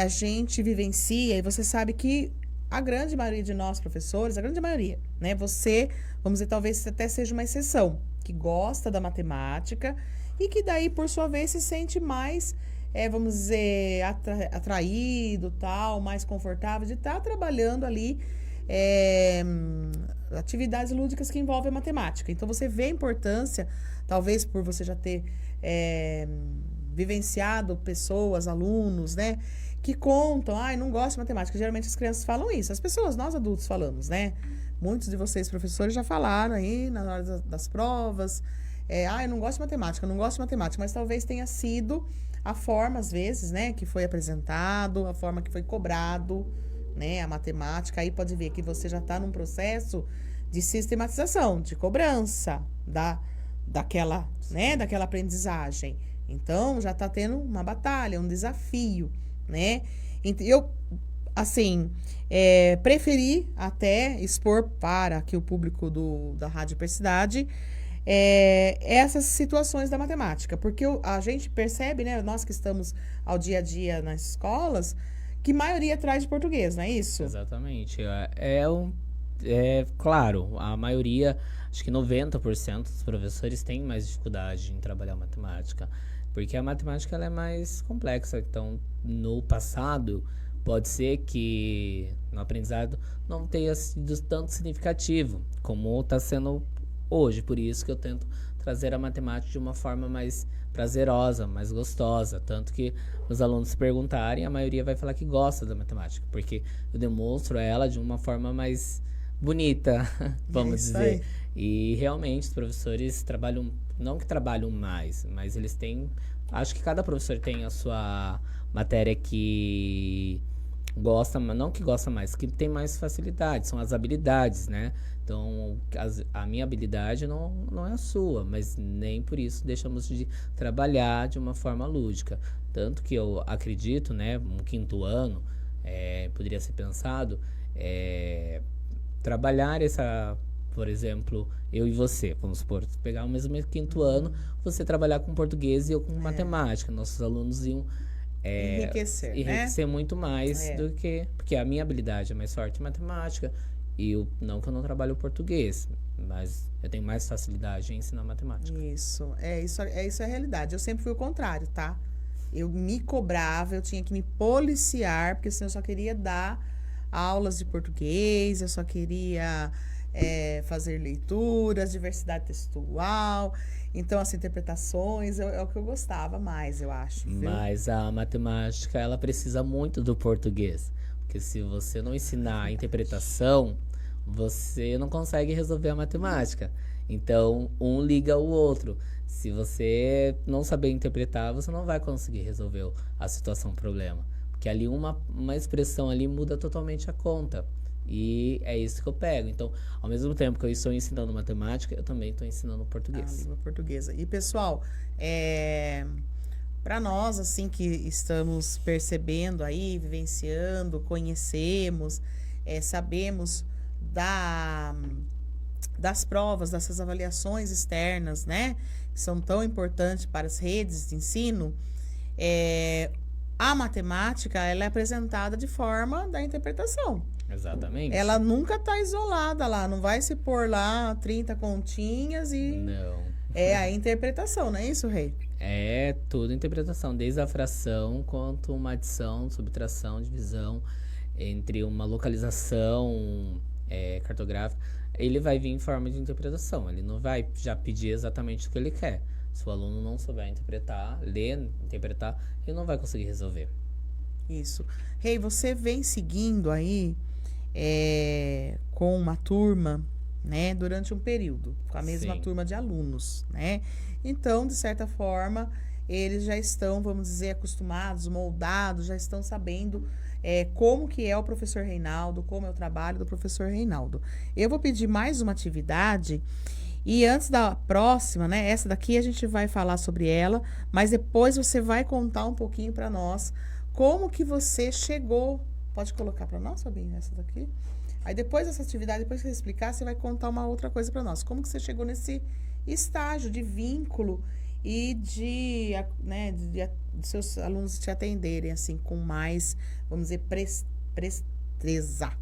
a gente vivencia, e você sabe que a grande maioria de nós professores, a grande maioria, né, você, vamos dizer, talvez até seja uma exceção, que gosta da matemática, e que daí, por sua vez, se sente mais, vamos dizer, atraído, tal, mais confortável de estar trabalhando ali atividades lúdicas que envolvem a matemática. Então, você vê a importância, talvez por você já ter vivenciado pessoas, alunos, né, que contam, não gosto de matemática. Geralmente as crianças falam isso, as pessoas, nós adultos falamos, né? Muitos de vocês, professores, já falaram aí na hora das provas, eu não gosto de matemática, mas talvez tenha sido a forma, às vezes, né, que foi apresentado, a forma que foi cobrado, né, a matemática. Aí pode ver que você já está num processo de sistematização, de cobrança daquela aprendizagem. Então, já está tendo uma batalha, um desafio, né? Eu, assim, preferi até expor para que o público da Rádio Hipercidade essas situações da matemática, porque a gente percebe, né, nós que estamos ao dia a dia nas escolas, que maioria traz de português, não é isso? Exatamente. Claro, a maioria, acho que 90% dos professores têm mais dificuldade em trabalhar matemática, porque a matemática ela é mais complexa. Então, no passado, pode ser que no aprendizado não tenha sido tanto significativo como está sendo hoje. Por isso que eu tento trazer a matemática de uma forma mais prazerosa, mais gostosa. Tanto que os alunos se perguntarem, a maioria vai falar que gosta da matemática, porque eu demonstro ela de uma forma mais bonita, vamos dizer. E realmente os professores trabalham, não que trabalham mais, mas eles têm, acho que cada professor tem a sua matéria que gosta, não que gosta mais, que tem mais facilidade, são as habilidades, né? Então, a minha habilidade não é a sua, mas nem por isso deixamos de trabalhar de uma forma lúdica. Tanto que eu acredito, né, um quinto ano, poderia ser pensado, trabalhar por exemplo, eu e você, vamos supor, pegar o mesmo quinto ano, você trabalhar com português e eu com matemática. Nossos alunos iam enriquecer muito mais do que... Porque a minha habilidade é mais forte em matemática, e não que eu não trabalho português, mas eu tenho mais facilidade em ensinar matemática. Isso é a realidade. Eu sempre fui o contrário, tá? Eu me cobrava, eu tinha que me policiar, porque senão eu só queria dar aulas de português, eu só queria fazer leituras, diversidade textual. Então, as interpretações é o que eu gostava mais, eu acho. Viu? Mas a matemática, ela precisa muito do português. Porque se você não ensinar a interpretação, você não consegue resolver a matemática. Então, um liga o outro. Se você não saber interpretar, você não vai conseguir resolver a situação, o problema. Porque ali uma expressão ali muda totalmente a conta. E é isso que eu pego. Então, ao mesmo tempo que eu estou ensinando matemática, eu também estou ensinando português. A língua portuguesa. E, pessoal, para nós, assim, que estamos percebendo aí, vivenciando, conhecemos, sabemos das provas, dessas avaliações externas, né? Que são tão importantes para as redes de ensino, a matemática, ela é apresentada de forma da interpretação. Exatamente. Ela nunca tá isolada lá, não vai se pôr lá 30 continhas e... Não. É a interpretação, não é isso, Rei? É tudo interpretação, desde a fração quanto uma adição, subtração, divisão, entre uma localização cartográfica. Ele vai vir em forma de interpretação, ele não vai já pedir exatamente o que ele quer. Se o aluno não souber interpretar, ler, interpretar, ele não vai conseguir resolver. Isso. Rei, você vem seguindo aí com uma turma, né, durante um período, com a mesma Sim. turma de alunos, né? Então, de certa forma, eles já estão, vamos dizer, acostumados, moldados, já estão sabendo como que é o professor Reinaldo, como é o trabalho do professor Reinaldo. Eu vou pedir mais uma atividade e antes da próxima, né, essa daqui a gente vai falar sobre ela, mas depois você vai contar um pouquinho para nós como que você chegou. Pode colocar para nós, Fabinho, essa daqui? Aí depois dessa atividade, depois que você explicar, você vai contar uma outra coisa para nós. Como que você chegou nesse estágio de vínculo e de seus alunos te atenderem assim com mais, vamos dizer, presteza.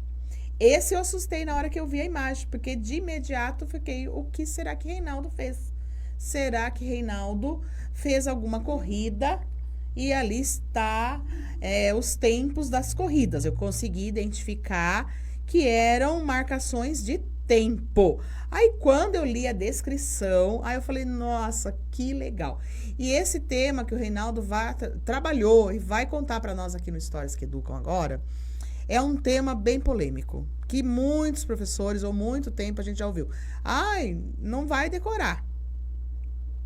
Esse eu assustei na hora que eu vi a imagem, porque de imediato fiquei, o que será que Reinaldo fez? Será que Reinaldo fez alguma corrida? E ali está os tempos das corridas. Eu consegui identificar que eram marcações de tempo. Aí, quando eu li a descrição, aí eu falei, nossa, que legal. E esse tema que o Reinaldo trabalhou e vai contar para nós aqui no Histórias que Educam agora, é um tema bem polêmico, que muitos professores, ou muito tempo, a gente já ouviu. Ai, não vai decorar.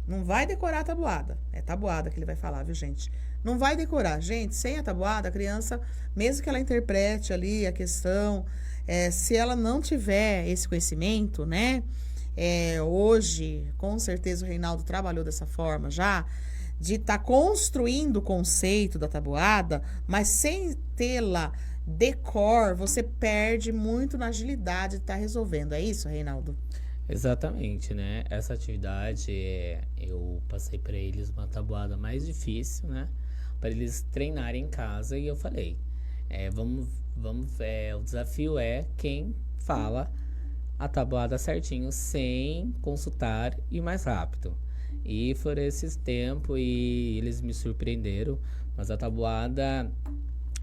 Não vai decorar a tabuada. É tabuada que ele vai falar, viu, gente? Não vai decorar. Gente, sem a tabuada, a criança, mesmo que ela interprete ali a questão, se ela não tiver esse conhecimento, né? Hoje, com certeza, o Reinaldo trabalhou dessa forma já, de estar construindo o conceito da tabuada, mas sem tê-la decor, você perde muito na agilidade de estar resolvendo. É isso, Reinaldo? Exatamente, né? Essa atividade, eu passei para eles uma tabuada mais difícil, né? Para eles treinarem em casa e eu falei, o desafio é quem fala a tabuada certinho sem consultar e mais rápido. E foram esses tempos e eles me surpreenderam, mas a tabuada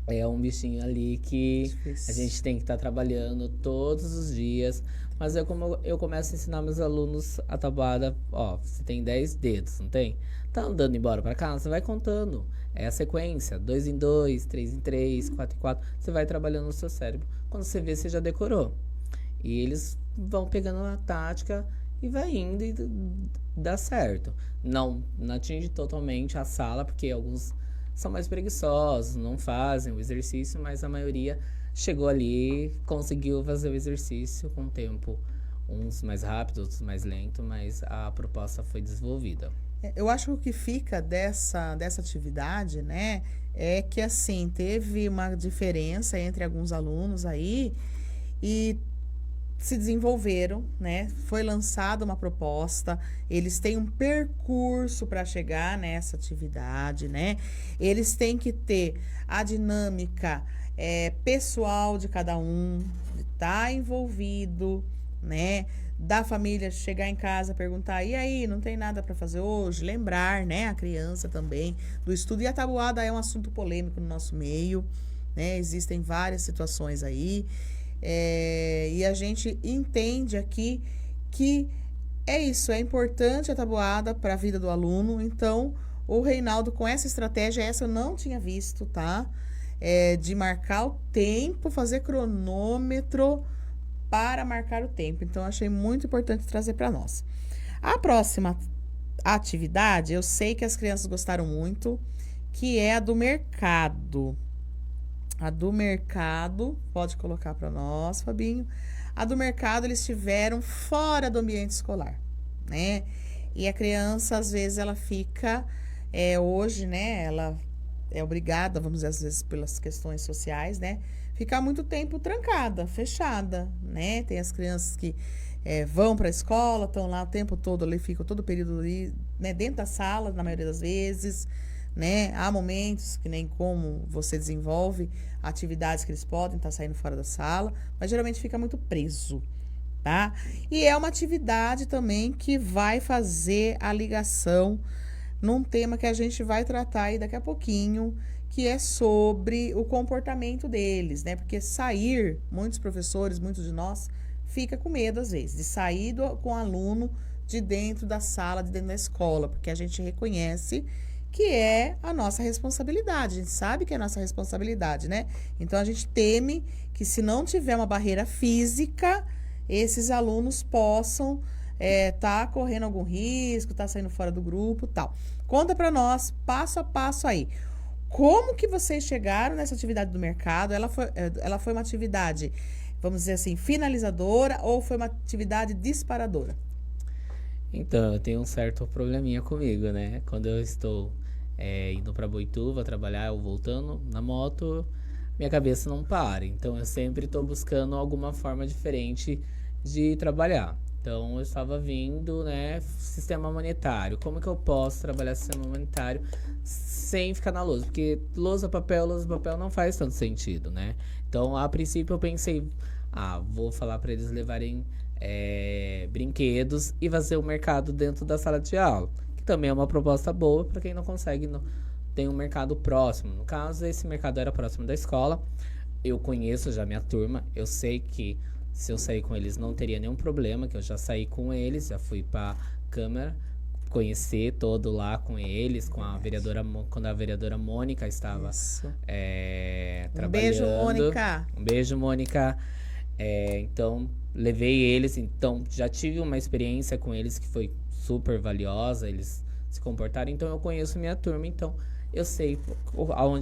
é um bichinho ali que Difícil. a gente tem que estar trabalhando todos os dias. Mas como eu começo a ensinar meus alunos a tabuada, ó, você tem 10 dedos, não tem? Tá andando embora para casa, você vai contando. É a sequência, 2 em 2, 3 em 3, 4 em 4. Você vai trabalhando no seu cérebro. Quando você vê, você já decorou. E eles vão pegando a tática e vai indo e dá certo. Não atinge totalmente a sala, porque alguns são mais preguiçosos, não fazem o exercício, mas a maioria chegou ali, conseguiu fazer o exercício com o tempo, uns mais rápidos, outros mais lento, mas a proposta foi desenvolvida. Eu acho que o que fica dessa atividade, né, é que assim, teve uma diferença entre alguns alunos aí e se desenvolveram, né? Foi lançada uma proposta, eles têm um percurso para chegar nessa atividade, né? Eles têm que ter a dinâmica pessoal de cada um, de estar envolvido, né? Da família chegar em casa, perguntar, e aí, não tem nada para fazer hoje? Lembrar, né? A criança também do estudo. E a tabuada é um assunto polêmico no nosso meio, né? Existem várias situações aí. E a gente entende aqui que é isso, é importante a tabuada para a vida do aluno. Então, o Reinaldo, com essa estratégia, essa eu não tinha visto, tá? De marcar o tempo, fazer cronômetro para marcar o tempo. Então, achei muito importante trazer para nós. A próxima atividade, eu sei que as crianças gostaram muito, que é a do mercado. A do mercado, pode colocar para nós, Fabinho. A do mercado, eles estiveram fora do ambiente escolar, né? E a criança, às vezes, ela fica, hoje, né? Ela é obrigada, vamos dizer, às vezes, pelas questões sociais, né? Ficar muito tempo trancada, fechada, né? Tem as crianças que vão para a escola, estão lá o tempo todo ali, ficam todo o período ali, né? Dentro da sala, na maioria das vezes, né? Há momentos que nem como você desenvolve atividades que eles podem estar saindo fora da sala, mas geralmente fica muito preso, tá? E é uma atividade também que vai fazer a ligação num tema que a gente vai tratar aí daqui a pouquinho, que é sobre o comportamento deles, né? Porque sair, muitos professores, muitos de nós, fica com medo às vezes de sair com o aluno de dentro da sala, de dentro da escola, porque a gente reconhece que é a nossa responsabilidade, a gente sabe que é a nossa responsabilidade, né? Então a gente teme que se não tiver uma barreira física, esses alunos possam tá correndo algum risco, tá saindo fora do grupo, tal. Conta para nós, passo a passo aí. Como que vocês chegaram nessa atividade do mercado? Ela foi uma atividade, vamos dizer assim, finalizadora ou foi uma atividade disparadora? Então, eu tenho um certo probleminha comigo, né? Quando eu estou indo para Boituva trabalhar ou voltando na moto, minha cabeça não para. Então, eu sempre estou buscando alguma forma diferente de trabalhar. Então, eu estava vindo, né, sistema monetário. Como que eu posso trabalhar sistema monetário sem ficar na lousa? Porque lousa, papel não faz tanto sentido, né? Então, a princípio, eu pensei, vou falar para eles levarem brinquedos e fazer o mercado dentro da sala de aula. Que também é uma proposta boa para quem não consegue, tem um mercado próximo. No caso, esse mercado era próximo da escola. Eu conheço já minha turma, eu sei que se eu sair com eles não teria nenhum problema, que eu já saí com eles, já fui para Câmara conhecer todo lá com eles, com a vereadora, quando a vereadora Mônica estava trabalhando. Um beijo, Mônica. Um beijo, Mônica. Então, levei eles, então já tive uma experiência com eles que foi super valiosa, eles se comportaram, então eu conheço minha turma, então eu sei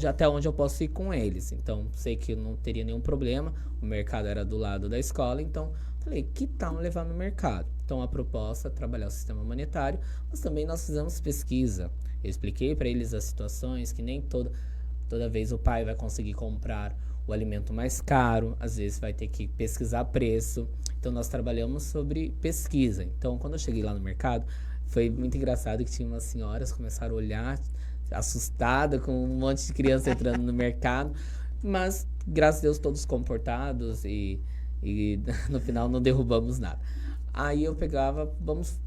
até onde eu posso ir com eles. Então, sei que não teria nenhum problema. O mercado era do lado da escola. Então, falei, que tal levar no mercado? Então, a proposta é trabalhar o sistema monetário. Mas também nós fizemos pesquisa. Eu expliquei para eles as situações que nem toda vez o pai vai conseguir comprar o alimento mais caro. Às vezes vai ter que pesquisar preço. Então, nós trabalhamos sobre pesquisa. Então, quando eu cheguei lá no mercado, foi muito engraçado que tinha umas senhoras que começaram a olhar assustada com um monte de criança entrando no mercado, mas graças a Deus todos comportados e no final não derrubamos nada. Aí eu pegava, vamos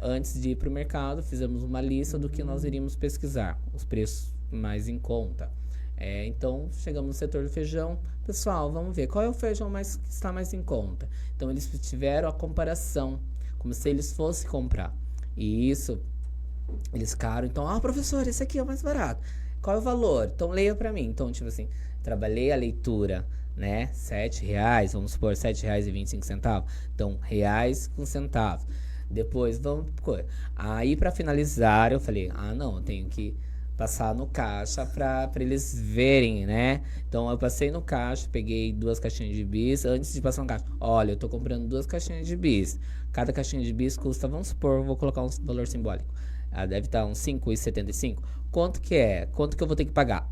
antes de ir pro mercado, fizemos uma lista do que nós iríamos pesquisar, os preços mais em conta. Então chegamos no setor do feijão, pessoal, vamos ver qual é o feijão que está mais em conta. Então eles tiveram a comparação, como se eles fossem comprar. E isso eles ficaram, então, professor, esse aqui é o mais barato. Qual é o valor? Então, leia pra mim. Então, tipo assim, trabalhei a leitura, né? R$7, vamos supor, R$7,25. Então, reais com centavos. Depois, vamos... Aí, pra finalizar, eu falei, não, eu tenho que passar no caixa pra eles verem, né? Então, eu passei no caixa, peguei 2 caixinhas de bis. Antes de passar no caixa, olha, eu tô comprando 2 caixinhas de bis. Cada caixinha de bis custa, vamos supor, vou colocar um valor simbólico. Deve estar uns R$5,75. Quanto que é? Quanto que eu vou ter que pagar?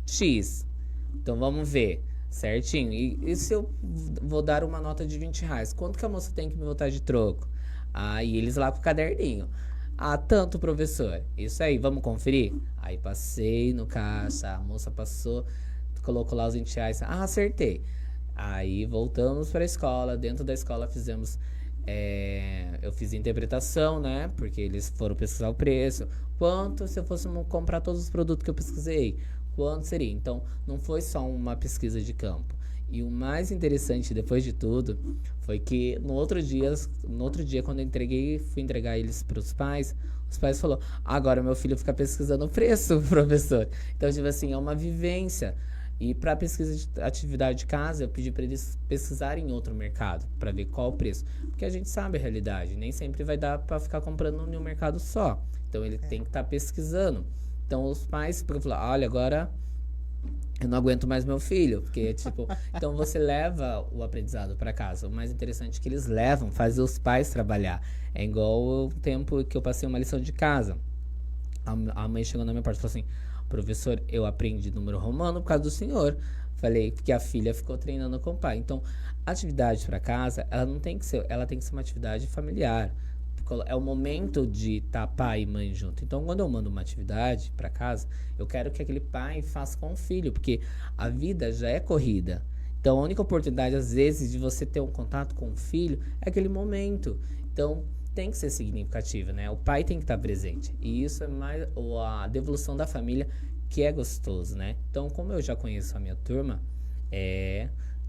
X. Então vamos ver certinho. E se eu vou dar uma nota de R$20? Quanto que a moça tem que me botar de troco? E eles lá com o caderninho. Tanto, professor. Isso aí, vamos conferir? Aí passei no caixa, a moça passou, colocou lá os R$20. Acertei. Aí voltamos para a escola. Dentro da escola fizemos... eu fiz interpretação, né? Porque eles foram pesquisar o preço. Quanto se eu fosse comprar todos os produtos que eu pesquisei? Quanto seria? Então, não foi só uma pesquisa de campo. E o mais interessante, depois de tudo, foi que no outro dia quando eu fui entregar eles para os pais falaram, agora meu filho fica pesquisando o preço, professor. Então, tipo assim, é uma vivência. E para pesquisa de atividade de casa, eu pedi para eles pesquisarem em outro mercado, para ver qual o preço. Porque a gente sabe a realidade, nem sempre vai dar para ficar comprando em um mercado só. Então, ele tem que estar pesquisando. Então, os pais falaram, olha, agora eu não aguento mais meu filho. Porque, tipo, então você leva o aprendizado para casa. O mais interessante é que eles levam, fazem os pais trabalhar. É igual o tempo que eu passei uma lição de casa. A mãe chegou na minha porta e falou assim, professor, eu aprendi número romano por causa do senhor. Falei, porque a filha ficou treinando com o pai. Então, a atividade para casa, ela tem que ser uma atividade familiar. é o momento de estar pai e mãe junto. Então, quando eu mando uma atividade para casa, eu quero que aquele pai faça com o filho, porque a vida já é corrida. Então, a única oportunidade, às vezes, de você ter um contato com o filho é aquele momento. Então, tem que ser significativo, né? O pai tem que estar presente. E isso é mais a devolução da família, que é gostoso, né? Então, como eu já conheço a minha turma,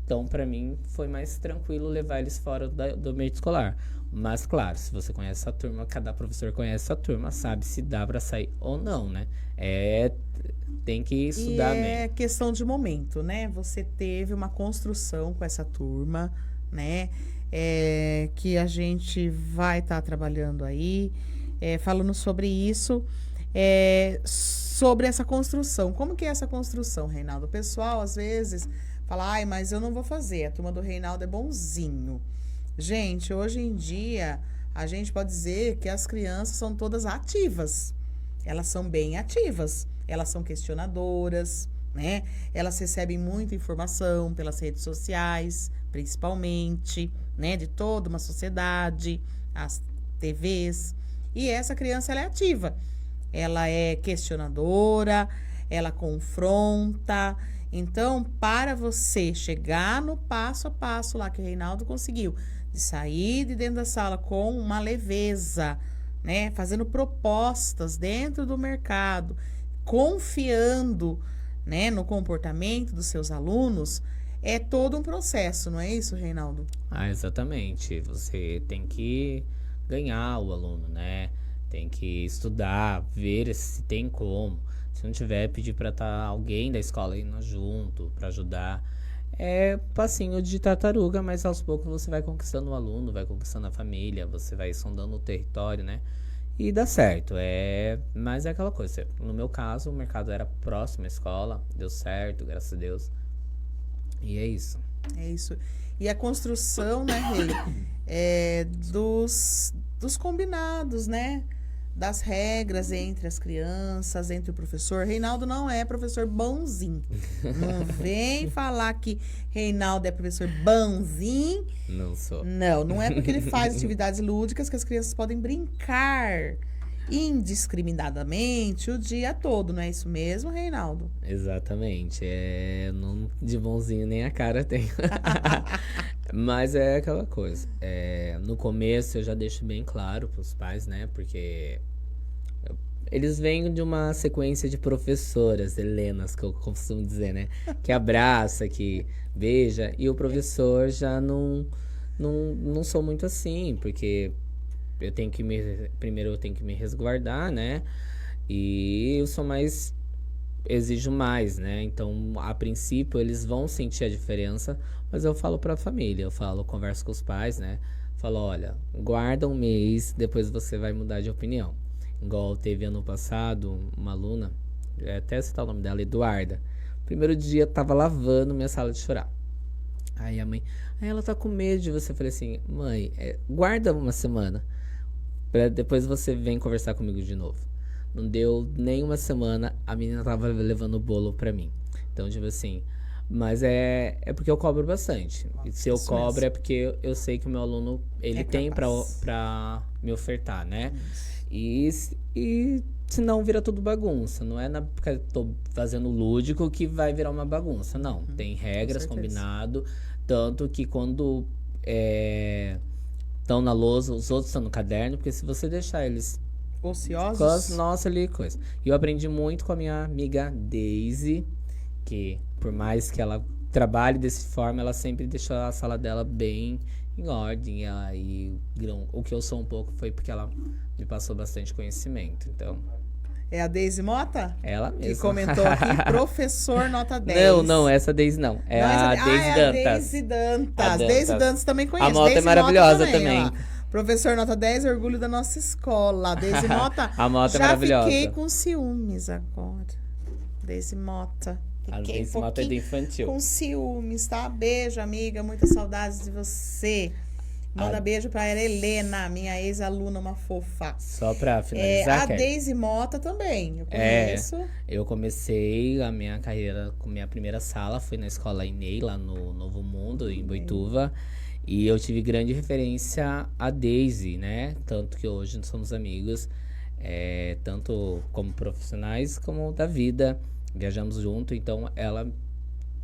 então, para mim, foi mais tranquilo levar eles fora do ambiente escolar. Mas, claro, se você conhece a turma, cada professor conhece a turma, sabe se dá para sair ou não, né? Tem que estudar bem. É questão de momento, né? Você teve uma construção com essa turma, né? Que a gente vai estar trabalhando aí, falando sobre isso, sobre essa construção. Como que é essa construção, Reinaldo? O pessoal, às vezes, fala, ai, mas eu não vou fazer, a turma do Reinaldo é bonzinho. Gente, hoje em dia, a gente pode dizer que as crianças são todas ativas. Elas são bem ativas, elas são questionadoras, né? Elas recebem muita informação pelas redes sociais, principalmente, né? De toda uma sociedade, as TVs. E essa criança, ela é ativa. Ela é questionadora, ela confronta. Então, para você chegar no passo a passo lá que o Reinaldo conseguiu, de sair de dentro da sala com uma leveza, né? Fazendo propostas dentro do mercado, confiando, né, no comportamento dos seus alunos, é todo um processo, não é isso, Reinaldo? Exatamente. Você tem que ganhar o aluno, né? Tem que estudar, ver se tem como. Se não tiver, pedir para estar alguém da escola indo junto, para ajudar. É passinho de tartaruga, mas aos poucos você vai conquistando o aluno, vai conquistando a família, você vai sondando o território, né? E dá certo, mas é aquela coisa. No meu caso, o mercado era próximo à escola, deu certo, graças a Deus. E é isso. É isso. E a construção, né, Rei, dos combinados, né? Das regras entre as crianças, entre o professor. Reinaldo não é professor bonzinho. Não vem falar que Reinaldo é professor bonzinho. Não sou. Não é porque ele faz atividades lúdicas que as crianças podem brincar indiscriminadamente o dia todo. Não é isso mesmo, Reinaldo? Exatamente. Não, de bonzinho nem a cara tem. Mas é aquela coisa. No começo eu já deixo bem claro para os pais, né? Porque eles vêm de uma sequência de professoras, Helenas, que eu costumo dizer, né? Que abraça, que beija. E o professor já não sou muito assim, porque primeiro eu tenho que me resguardar, né? E eu sou mais... exijo mais, né? Então, a princípio, eles vão sentir a diferença, mas eu falo pra família, converso com os pais, né? Falo, olha, guarda um mês, depois você vai mudar de opinião. Igual teve ano passado, uma aluna, até citar o nome dela, Eduarda. Primeiro dia, tava lavando minha sala de chorar. Aí a mãe, ela tá com medo de você. Eu falei assim, mãe, guarda uma semana, pra depois você vem conversar comigo de novo. Não deu nem uma semana, a menina tava levando o bolo pra mim. Então, tipo assim, mas é porque eu cobro bastante. E se eu cobro mesmo. É porque eu sei que o meu aluno, ele tem pra me ofertar, né? E senão vira tudo bagunça. Não é porque eu tô fazendo lúdico que vai virar uma bagunça. Não, tem regras, combinado. Tanto que quando estão na lousa, os outros estão no caderno. Porque se você deixar eles... ociosos? Nossa, ali coisa. E eu aprendi muito com a minha amiga Daisy, que por mais que ela trabalhe dessa forma, ela sempre deixou a sala dela bem em ordem. E o que eu sou um pouco foi porque ela me passou bastante conhecimento. Então... é a Daisy Mota? Ela mesma. Que comentou aqui, professor nota 10. Não, essa Daisy não. A Daisy Dantas. Daisy Dantas. Daisy Dantas também conheço. A Mota Daisy é maravilhosa também. Professor nota 10, orgulho da nossa escola. Daisy Mota. A Mota é maravilhosa. Já fiquei com ciúmes agora. Daisy Mota. A Daisy Mota é do infantil. Com ciúmes, tá? Beijo, amiga. Muitas saudades de você. Manda beijo pra Helena, minha ex-aluna, uma fofa. Só pra finalizar, a Daisy Mota também, eu conheço. Eu comecei a minha carreira com minha primeira sala, fui na escola Inei, lá no Novo Mundo, em Boituva. E eu tive grande referência a Daisy, né? Tanto que hoje nós somos amigos, tanto como profissionais como da vida. Viajamos junto, então ela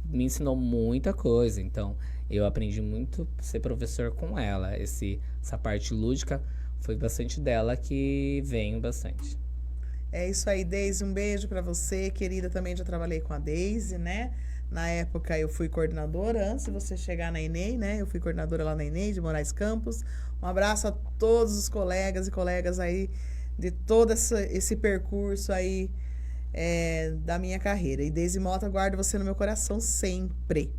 me ensinou muita coisa. Então eu aprendi muito a ser professor com ela. Essa parte lúdica foi bastante dela que venho bastante. É isso aí, Deise, um beijo para você, querida. Também já trabalhei com a Deise, né? Na época eu fui coordenadora, antes de você chegar na ENEI, né? Eu fui coordenadora lá na ENEI, de Moraes Campos. Um abraço a todos os colegas e colegas aí de todo esse percurso aí da minha carreira. E Deise Mota, guardo você no meu coração sempre.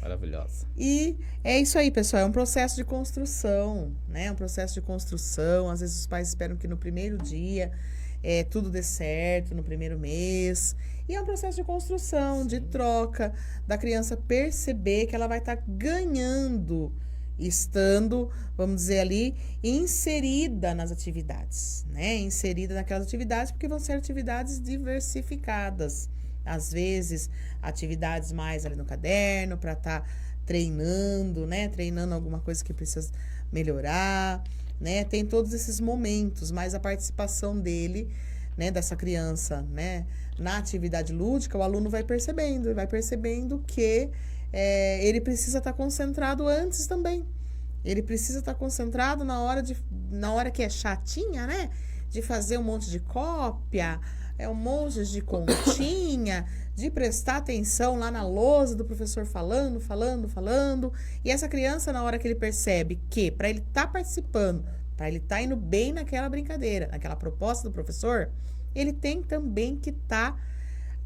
Maravilhosa. E é isso aí, pessoal. É um processo de construção, né? Um processo de construção. Às vezes os pais esperam que no primeiro dia tudo dê certo, no primeiro mês. E é um processo de construção, de troca, da criança perceber que ela vai estar ganhando, estando, vamos dizer ali, inserida nas atividades, né? Inserida naquelas atividades, porque vão ser atividades diversificadas. Às vezes, atividades mais ali no caderno, para estar treinando, né? Treinando alguma coisa que precisa melhorar, né? Tem todos esses momentos, mas a participação dele, né? Dessa criança, né? Na atividade lúdica, o aluno vai percebendo que ele precisa estar concentrado antes também. Ele precisa estar concentrado na hora que é chatinha, né? De fazer um monte de cópia, um monte de continha, de prestar atenção lá na lousa do professor falando. E essa criança, na hora que ele percebe que, para ele estar participando, para ele estar indo bem naquela brincadeira, naquela proposta do professor, ele tem também que estar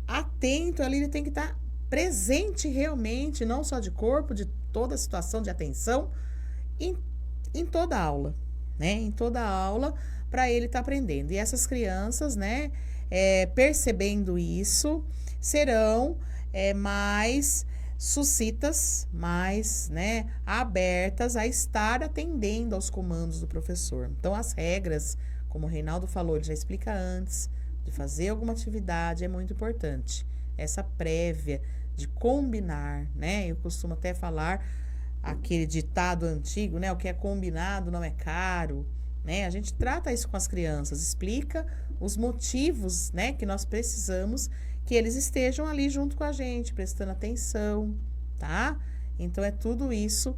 atento ali, ele tem que estar presente realmente, não só de corpo, de toda a situação de atenção, em toda a aula, né? Em toda a aula, para ele estar aprendendo. E essas crianças, né, percebendo isso, serão mais suscitas, mais, né, abertas a estar atendendo aos comandos do professor. Então, as regras, como o Reinaldo falou, ele já explica antes de fazer alguma atividade, é muito importante. Essa prévia de combinar, né? Eu costumo até falar aquele ditado antigo, né? O que é combinado não é caro, né? A gente trata isso com as crianças, explica os motivos, né? Que nós precisamos que eles estejam ali junto com a gente, prestando atenção, tá? Então, é tudo isso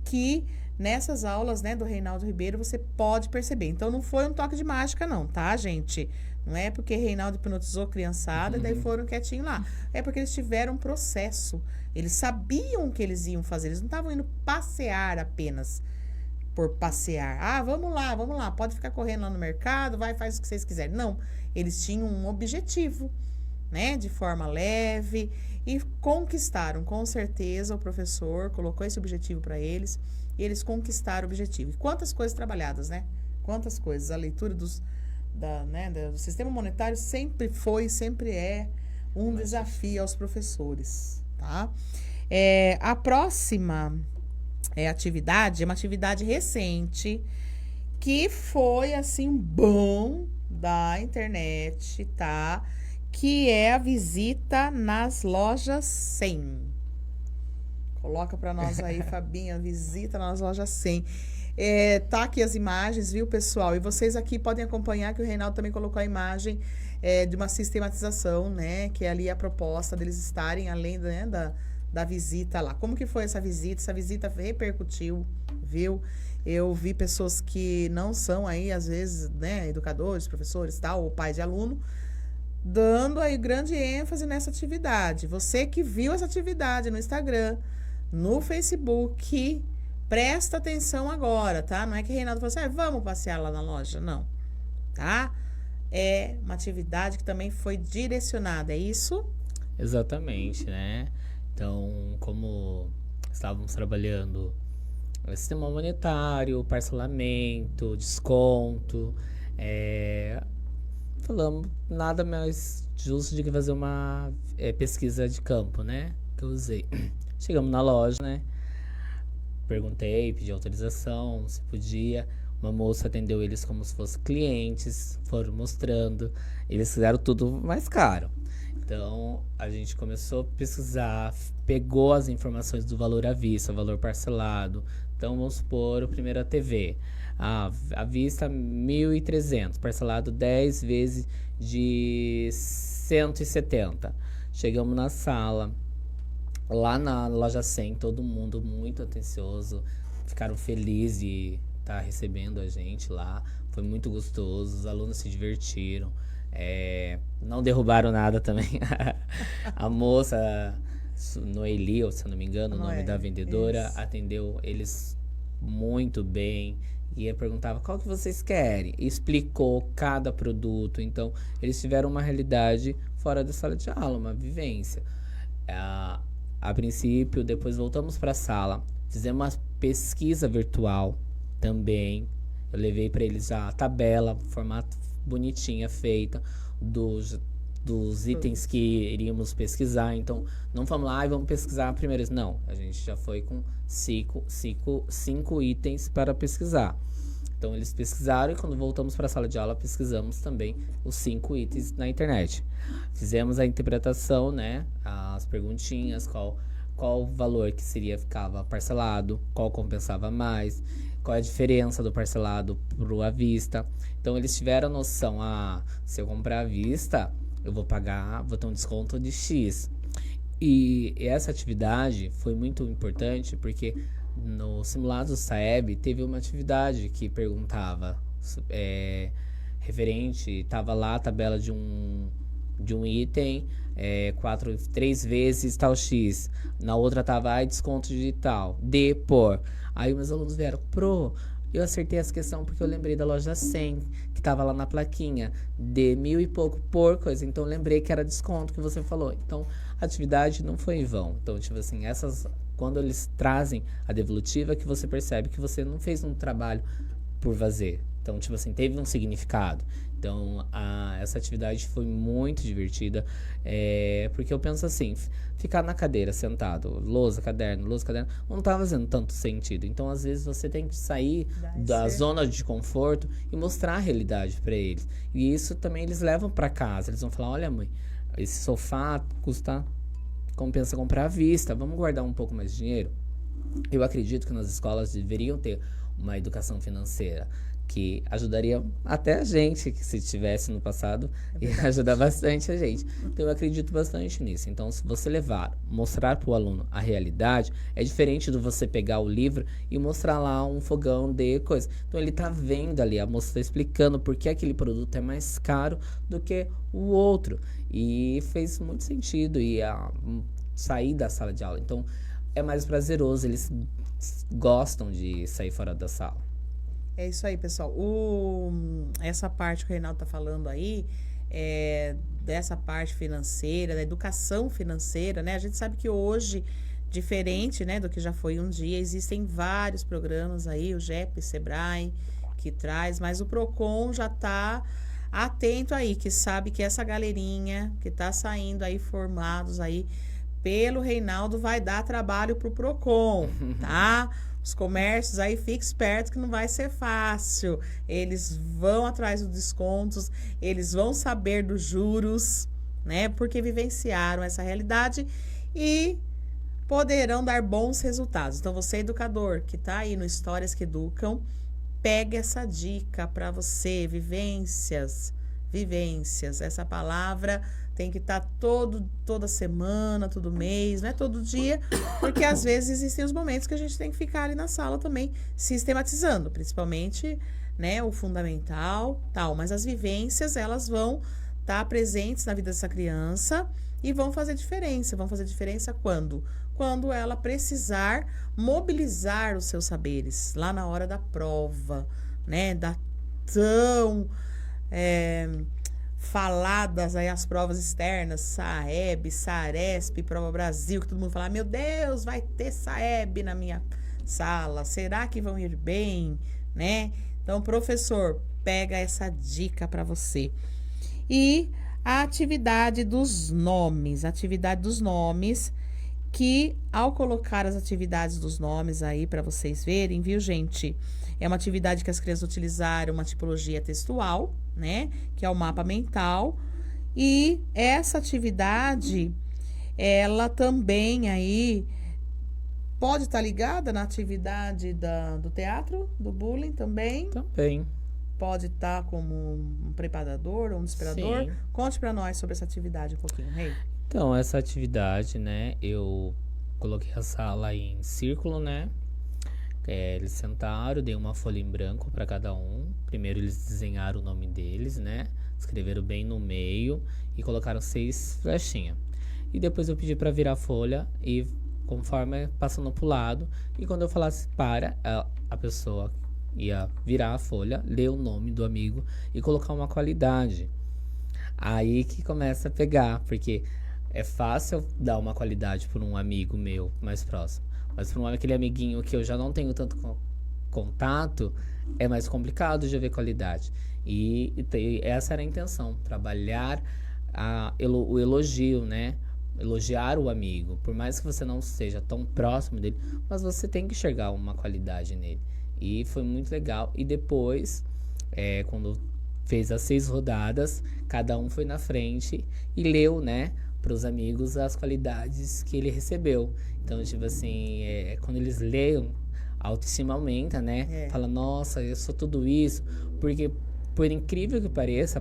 que nessas aulas, né, do Reinaldo Ribeiro, você pode perceber. Então, não foi um toque de mágica, não, tá, gente? Não é porque Reinaldo hipnotizou a criançada e daí foram quietinho lá. É porque eles tiveram um processo. Eles sabiam o que eles iam fazer. Eles não estavam indo passear apenas por passear. Ah, vamos lá. Pode ficar correndo lá no mercado, faz o que vocês quiserem. Não. Eles tinham um objetivo, né? De forma leve. E conquistaram. Com certeza, o professor colocou esse objetivo para eles. E eles conquistaram o objetivo. E quantas coisas trabalhadas, né? Quantas coisas. A leitura do sistema monetário sempre é um desafio aos professores, tá? A próxima atividade é uma atividade recente que foi, assim, bom da internet, tá? Que é a visita nas lojas 100. Coloca para nós aí, Fabinha, visita nas lojas 100. Tá aqui as imagens, viu, pessoal? E vocês aqui podem acompanhar que o Reinaldo também colocou a imagem de uma sistematização, né? Que é ali a proposta deles estarem além, né, da visita lá. Como que foi essa visita? Essa visita repercutiu, viu? Eu vi pessoas que não são aí, às vezes, né, educadores, professores, tal, ou pai de aluno, dando aí grande ênfase nessa atividade. Você que viu essa atividade no Instagram, no Facebook, presta atenção agora, tá? Não é que Reinaldo falou assim, vamos passear lá na loja, não, tá? É uma atividade que também foi direcionada, é isso? Exatamente, né? Então, como estávamos trabalhando sistema monetário, parcelamento, desconto, falamos nada mais justo de que fazer uma pesquisa de campo, né? Que eu usei. Chegamos na loja, né? Perguntei, pedi autorização, se podia. Uma moça atendeu eles como se fossem clientes, foram mostrando. Eles fizeram tudo mais caro. Então, a gente começou a pesquisar, pegou as informações do valor à vista, valor parcelado, Então, vamos supor, o primeiro a TV. À vista, 1.300, parcelado 10 vezes de 170. Chegamos na sala, lá na loja 100, todo mundo muito atencioso, ficaram felizes de estar recebendo a gente lá. Foi muito gostoso, os alunos se divertiram. Não derrubaram nada também. A moça, Noeli, se eu não me engano, o nome da vendedora, atendeu eles muito bem. E perguntava, qual que vocês querem? E explicou cada produto. Então, eles tiveram uma realidade fora da sala de aula, uma vivência. A princípio, depois voltamos para a sala, fizemos uma pesquisa virtual também. Eu levei para eles a tabela, formato bonitinha, feita, dos itens que iríamos pesquisar. Então, não fomos lá e vamos pesquisar primeiro. Não, a gente já foi com cinco itens para pesquisar. Então, eles pesquisaram e quando voltamos para a sala de aula, pesquisamos também os 5 itens na internet. Fizemos a interpretação, né? As perguntinhas, qual o valor que ficava parcelado, qual compensava mais, qual é a diferença do parcelado para o à vista. Então, eles tiveram noção, se eu comprar à vista, eu vou ter um desconto de X. E essa atividade foi muito importante porque no simulado do SAEB teve uma atividade que perguntava referente, estava lá a tabela de um item, 3 vezes tal X, na outra tava desconto digital, aí meus alunos vieram, eu acertei essa questão porque eu lembrei da loja 100, que tava lá na plaquinha, de 1.000 e pouco por coisa, então eu lembrei que era desconto que você falou. Então, a atividade não foi em vão. Então, tipo assim, quando eles trazem a devolutiva, que você percebe que você não fez um trabalho por fazer. Então, tipo assim, teve um significado. Então, essa atividade foi muito divertida, porque eu penso assim, ficar na cadeira sentado, lousa, caderno, não tá fazendo tanto sentido. Então, às vezes, você tem que sair da zona de conforto e mostrar a realidade para eles. E isso também eles levam para casa. Eles vão falar, olha, mãe, esse sofá compensa comprar à vista, vamos guardar um pouco mais de dinheiro. Eu acredito que nas escolas deveriam ter uma educação financeira que ajudaria até a gente, que se tivesse no passado, ia ajudar bastante a gente. Então, eu acredito bastante nisso. Então, se você mostrar para o aluno a realidade, é diferente do você pegar o livro e mostrar lá um fogão de coisa. Então, ele tá vendo ali, a moça está explicando por que aquele produto é mais caro do que o outro. E fez muito sentido sair da sala de aula. Então, é mais prazeroso, eles gostam de sair fora da sala. É isso aí, pessoal. Essa parte que o Reinaldo tá falando aí, dessa parte financeira, da educação financeira, né? A gente sabe que hoje, diferente, né, do que já foi um dia, existem vários programas aí, o GEP, Sebrae, que traz, mas o Procon já tá atento aí, que sabe que essa galerinha que tá saindo aí, formados aí pelo Reinaldo, vai dar trabalho pro Procon, tá? Os comércios aí, fique esperto que não vai ser fácil. Eles vão atrás dos descontos, eles vão saber dos juros, né? Porque vivenciaram essa realidade e poderão dar bons resultados. Então, você, educador, que tá aí no Histórias que Educam, pega essa dica para você, vivências. Essa palavra tem que estar toda semana, todo mês, não é todo dia, porque às vezes existem os momentos que a gente tem que ficar ali na sala também sistematizando, principalmente, né, o fundamental, tal, mas as vivências, elas vão estar presentes na vida dessa criança e vão fazer diferença. Vão fazer diferença quando? Quando ela precisar mobilizar os seus saberes, lá na hora da prova, né, da tão faladas aí as provas externas, SAEB, SARESP, Prova Brasil, que todo mundo fala, meu Deus, vai ter SAEB na minha sala, será que vão ir bem, né? Então, professor, pega essa dica para você. E a atividade dos nomes, que ao colocar as atividades dos nomes aí para vocês verem, viu, gente? É uma atividade que as crianças utilizaram uma tipologia textual, né? Que é o mapa mental. E essa atividade, ela também aí pode estar ligada na atividade do teatro, do bullying também. Também. Pode estar como um preparador ou um inspirador. Sim. Conte para nós sobre essa atividade um pouquinho, Rei. Então, essa atividade, né, eu coloquei a sala em círculo, né? Eles sentaram, dei uma folha em branco para cada um. Primeiro eles desenharam o nome deles, né? Escreveram bem no meio e colocaram 6 flechinhas. E depois eu pedi para virar a folha e conforme passando pro lado. E quando eu falasse para, a pessoa ia virar a folha, ler o nome do amigo e colocar uma qualidade. Aí que começa a pegar, porque é fácil dar uma qualidade por um amigo meu mais próximo. Mas para aquele amiguinho que eu já não tenho tanto contato, é mais complicado de ver qualidade. E essa era a intenção, trabalhar o elogio, né? Elogiar o amigo. Por mais que você não seja tão próximo dele, mas você tem que enxergar uma qualidade nele. E foi muito legal. E depois, quando fez as 6 rodadas, cada um foi na frente e leu, né? Para os amigos as qualidades que ele recebeu. Então, tipo assim, quando eles leem, a autoestima aumenta, né? Fala, nossa, eu sou tudo isso. Porque, por incrível que pareça,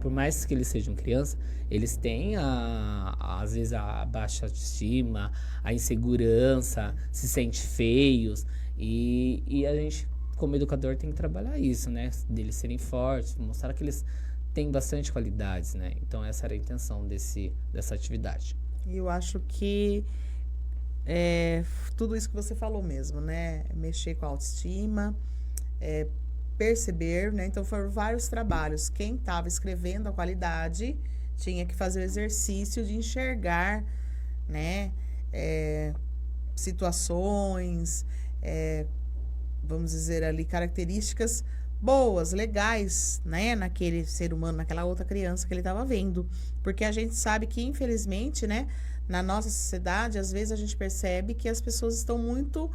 por mais que eles sejam crianças, eles têm, às vezes, a baixa autoestima, a insegurança, se sentem feios. E a gente, como educador, tem que trabalhar isso, né? Deles serem fortes, mostrar que eles têm bastante qualidades, né? Então, essa era a intenção dessa atividade. Eu acho que tudo isso que você falou mesmo, né? Mexer com a autoestima, perceber, né? Então, foram vários trabalhos. Quem estava escrevendo a qualidade tinha que fazer o exercício de enxergar, né? Situações, vamos dizer ali, características boas, legais, né, naquele ser humano, naquela outra criança que ele estava vendo. Porque a gente sabe que, infelizmente, né, na nossa sociedade, às vezes a gente percebe que as pessoas estão muito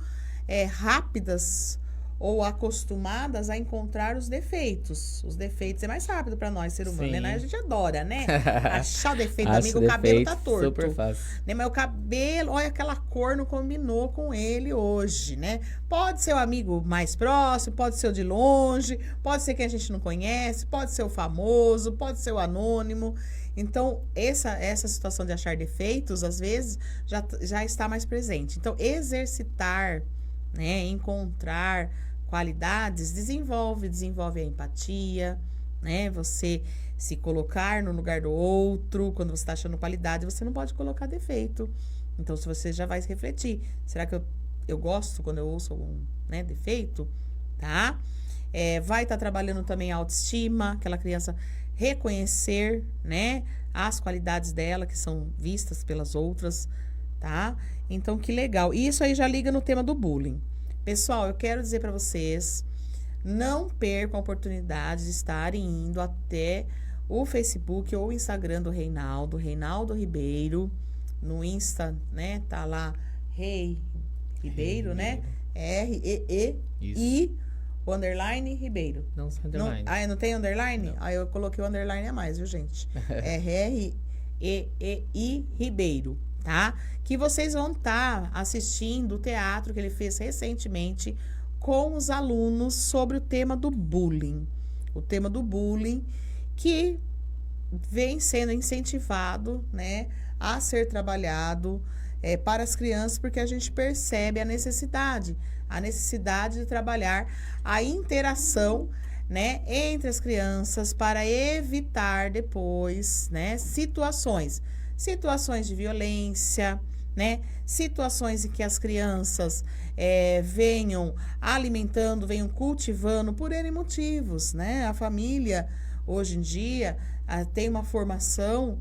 rápidas ou acostumadas a encontrar os defeitos. Os defeitos é mais rápido para nós, ser humano, né? A gente adora, né? Achar o defeito do amigo, o cabelo tá torto. Super fácil. Né? Mas o cabelo, olha, aquela cor não combinou com ele hoje, né? Pode ser o amigo mais próximo, pode ser o de longe, pode ser quem a gente não conhece, pode ser o famoso, pode ser o anônimo. Então, essa situação de achar defeitos, às vezes, já está mais presente. Então, exercitar, né? Encontrar qualidades, desenvolve a empatia, né? Você se colocar no lugar do outro, quando você está achando qualidade, você não pode colocar defeito. Então, se você já vai se refletir, será que eu gosto quando eu ouço algum, né, defeito? Tá? Vai estar trabalhando também a autoestima, aquela criança reconhecer, né, as qualidades dela que são vistas pelas outras, tá? Então, que legal. E isso aí já liga no tema do bullying. Pessoal, eu quero dizer para vocês, não percam a oportunidade de estarem indo até o Facebook ou o Instagram do Reinaldo Ribeiro, no Insta, né? Tá lá, Rei Ribeiro, né? R-E-E-I, o underline Ribeiro. Não, sem underline. Não tem underline? Não. Aí eu coloquei o underline a mais, viu, gente? R-E-E-I Ribeiro, tá? Que vocês vão estar assistindo o teatro que ele fez recentemente com os alunos sobre o tema do bullying. O tema do bullying que vem sendo incentivado, né, a ser trabalhado para as crianças, porque a gente percebe a necessidade de trabalhar a interação, né, entre as crianças para evitar depois, né, situações de violência, né, situações em que as crianças venham alimentando, venham cultivando por N motivos, né? A família, hoje em dia, tem uma formação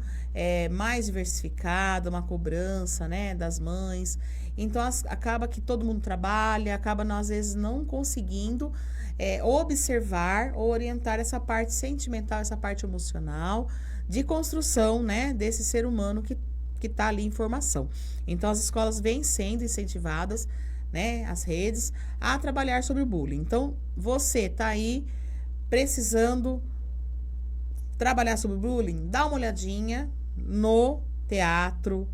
mais diversificada, uma cobrança, né, das mães. Então, acaba que todo mundo trabalha, acaba, às vezes, não conseguindo observar ou orientar essa parte sentimental, essa parte emocional de construção, né, desse ser humano que está ali em formação. Então, as escolas vêm sendo incentivadas, né, as redes, a trabalhar sobre o bullying. Então, você está aí precisando trabalhar sobre o bullying? Dá uma olhadinha no teatro,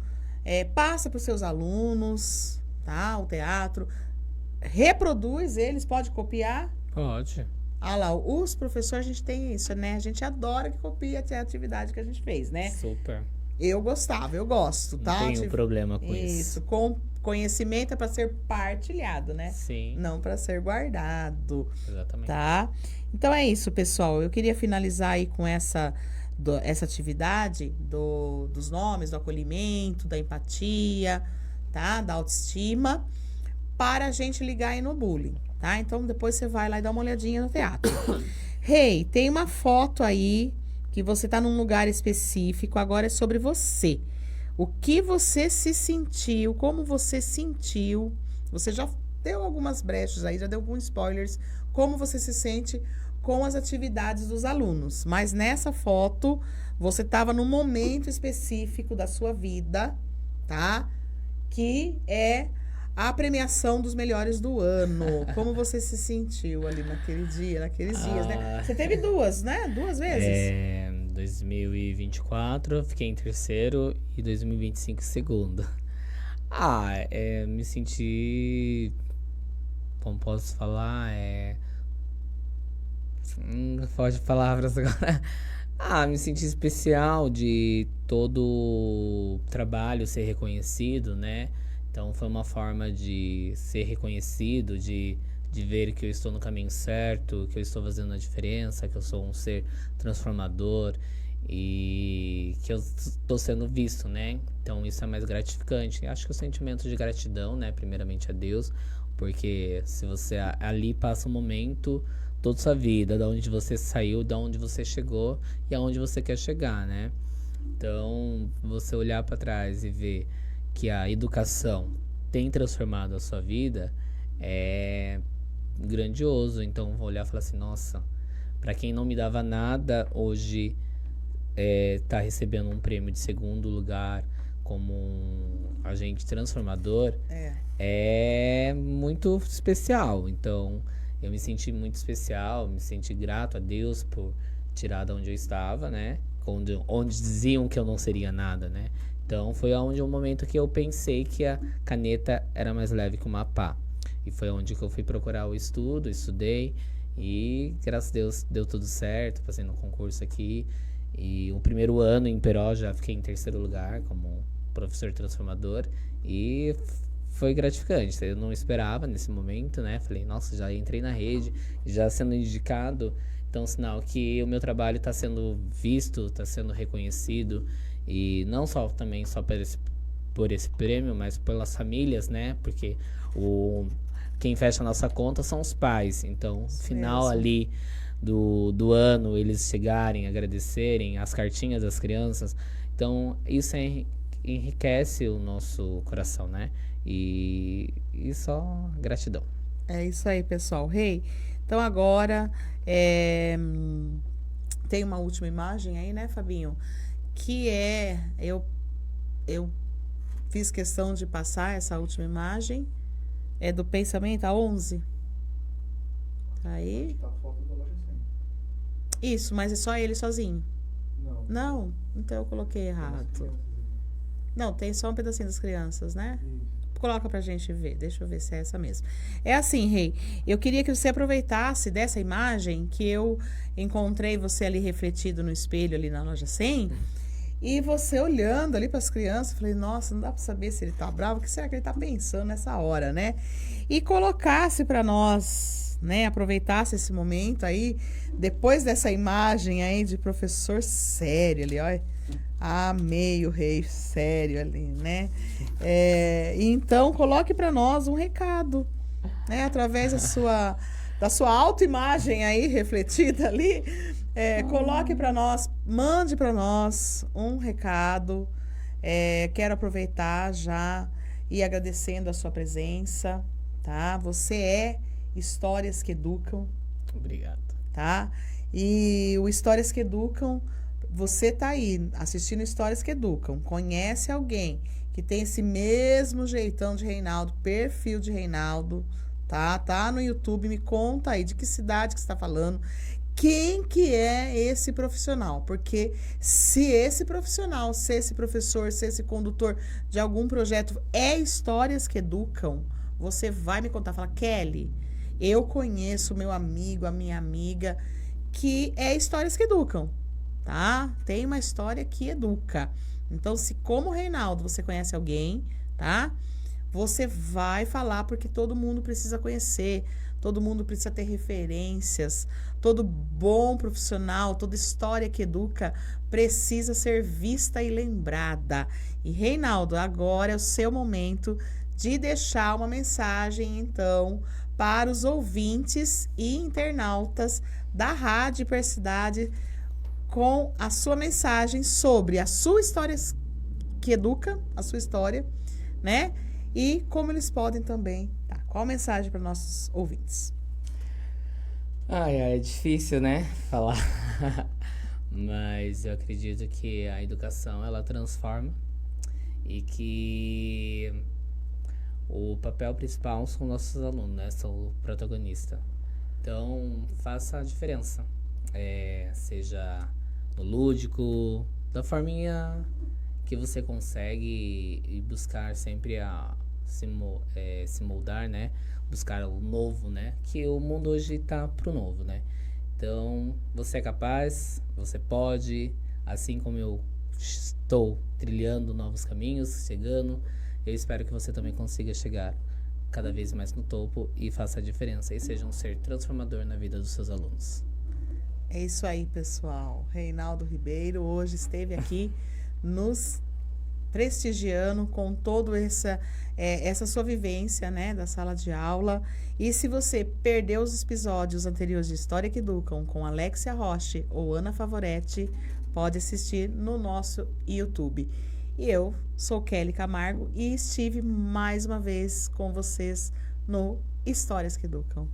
passa para os seus alunos, tá? O teatro. Reproduz eles, pode copiar? Pode. Ah lá, os professores, a gente tem isso, né? A gente adora que copie a atividade que a gente fez, né? Super. Eu gostava, eu gosto, tá? Não tenho problema com isso. Isso, com conhecimento é para ser partilhado, né? Sim. Não para ser guardado. Exatamente. Tá? Então é isso, pessoal. Eu queria finalizar aí com essa atividade dos nomes, do acolhimento, da empatia, tá? Da autoestima, para a gente ligar aí no bullying, tá? Então depois você vai lá e dá uma olhadinha no teatro. Rei, tem uma foto aí que você tá num lugar específico, agora é sobre você. O que você se sentiu, como você sentiu, você já deu algumas brechas aí, já deu alguns spoilers, como você se sente com as atividades dos alunos. Mas nessa foto, você estava num momento específico da sua vida, tá? Que é a premiação dos melhores do ano. Como você se sentiu ali naquele dia, naqueles dias, né? Você teve duas, né? 2 vezes. 2024 eu fiquei em terceiro e 2025 em segundo. Me senti... Como posso falar? Foge palavras agora. Me senti especial de todo o trabalho ser reconhecido, né? Então foi uma forma de ser reconhecido, de ver que eu estou no caminho certo, que eu estou fazendo a diferença, que eu sou um ser transformador e que eu estou sendo visto, né? Então isso é mais gratificante. Acho que o sentimento de gratidão, né? Primeiramente a Deus, porque se você ali passa um momento toda a sua vida, da onde você saiu, da onde você chegou e aonde você quer chegar, né? Então, você olhar para trás e ver que a educação tem transformado a sua vida é grandioso. Então, vou olhar e falar assim, nossa, para quem não me dava nada, hoje tá recebendo um prêmio de segundo lugar como um agente transformador, é muito especial. Então, eu me senti muito especial, me senti grato a Deus por tirar de onde eu estava, né? Onde diziam que eu não seria nada, né? Então, foi onde um momento que eu pensei que a caneta era mais leve que uma pá. E foi onde que eu fui procurar o estudo, estudei e, graças a Deus, deu tudo certo, fazendo um concurso aqui. E o primeiro ano em Peró já fiquei em terceiro lugar como professor transformador e foi gratificante. Eu não esperava nesse momento, né? Falei, nossa, já entrei na rede, já sendo indicado. Então, sinal que o meu trabalho está sendo visto, está sendo reconhecido. E não só também só por esse prêmio, mas pelas famílias, né? Porque quem fecha a nossa conta são os pais. Então, no final ali do ano, eles chegarem, agradecerem as cartinhas das crianças. Então, isso enriquece o nosso coração, né? E só gratidão. É isso aí, pessoal. Rei, então agora tem uma última imagem aí, né, Fabinho? Que eu fiz questão de passar essa última imagem. É do pensamento, a 11. Tá aí? Tá a foto da loja 100. Isso, mas é só ele sozinho. Não. Não? Então eu coloquei errado. Não, tem só um pedacinho das crianças, né? Isso. Coloca pra gente ver. Deixa eu ver se é essa mesmo. É assim, Rei. Eu queria que você aproveitasse dessa imagem que eu encontrei você ali refletido no espelho ali na loja 100. E você olhando ali para as crianças, falei, nossa, não dá para saber se ele tá bravo, o que será que ele tá pensando nessa hora, né? E colocasse para nós, né, aproveitasse esse momento aí, depois dessa imagem aí de professor sério ali, olha. Amei o Rei sério ali, né? Então, coloque para nós um recado, né? Através da sua autoimagem aí refletida ali. Coloque para nós, mande para nós um recado. Quero aproveitar já e agradecendo a sua presença, tá? Você é Histórias que Educam. Obrigado. Tá? E o Histórias que Educam, você tá aí assistindo Histórias que Educam, conhece alguém que tem esse mesmo jeitão de Reinaldo, perfil de Reinaldo, tá? Tá no YouTube, me conta aí de que cidade que você tá falando, quem que é esse profissional, porque se esse profissional, se esse professor, se esse condutor de algum projeto é Histórias que Educam, você vai me contar, fala, Kelly, eu conheço meu amigo, a minha amiga, que é Histórias que Educam, tá? Tem uma história que educa. Então, se como Reinaldo você conhece alguém, tá? Você vai falar porque todo mundo precisa conhecer, todo mundo precisa ter referências, todo bom profissional, toda história que educa precisa ser vista e lembrada. E Reinaldo, agora é o seu momento de deixar uma mensagem, então, para os ouvintes e internautas da Rádio Hipercidade com a sua mensagem sobre a sua história que educa, a sua história, né? E como eles podem também, tá? Qual a mensagem para nossos ouvintes? É difícil, né? Falar. Mas eu acredito que a educação, ela transforma e que o papel principal são nossos alunos, né? São o protagonista. Então, faça a diferença. Seja no lúdico, da forminha que você consegue e buscar sempre se moldar, né? Buscar o novo, né? Que o mundo hoje tá pro novo, né? Então, você é capaz, você pode, assim como eu estou trilhando novos caminhos, chegando, eu espero que você também consiga chegar cada vez mais no topo e faça a diferença e seja um ser transformador na vida dos seus alunos. É isso aí, pessoal. Reinaldo Ribeiro hoje esteve aqui nos prestigiando com toda essa sua vivência, né, da sala de aula. E se você perdeu os episódios anteriores de História que Educam com Alexia Roche ou Ana Favoretti, pode assistir no nosso YouTube. E eu sou Kelly Camargo e estive mais uma vez com vocês no Histórias que Educam.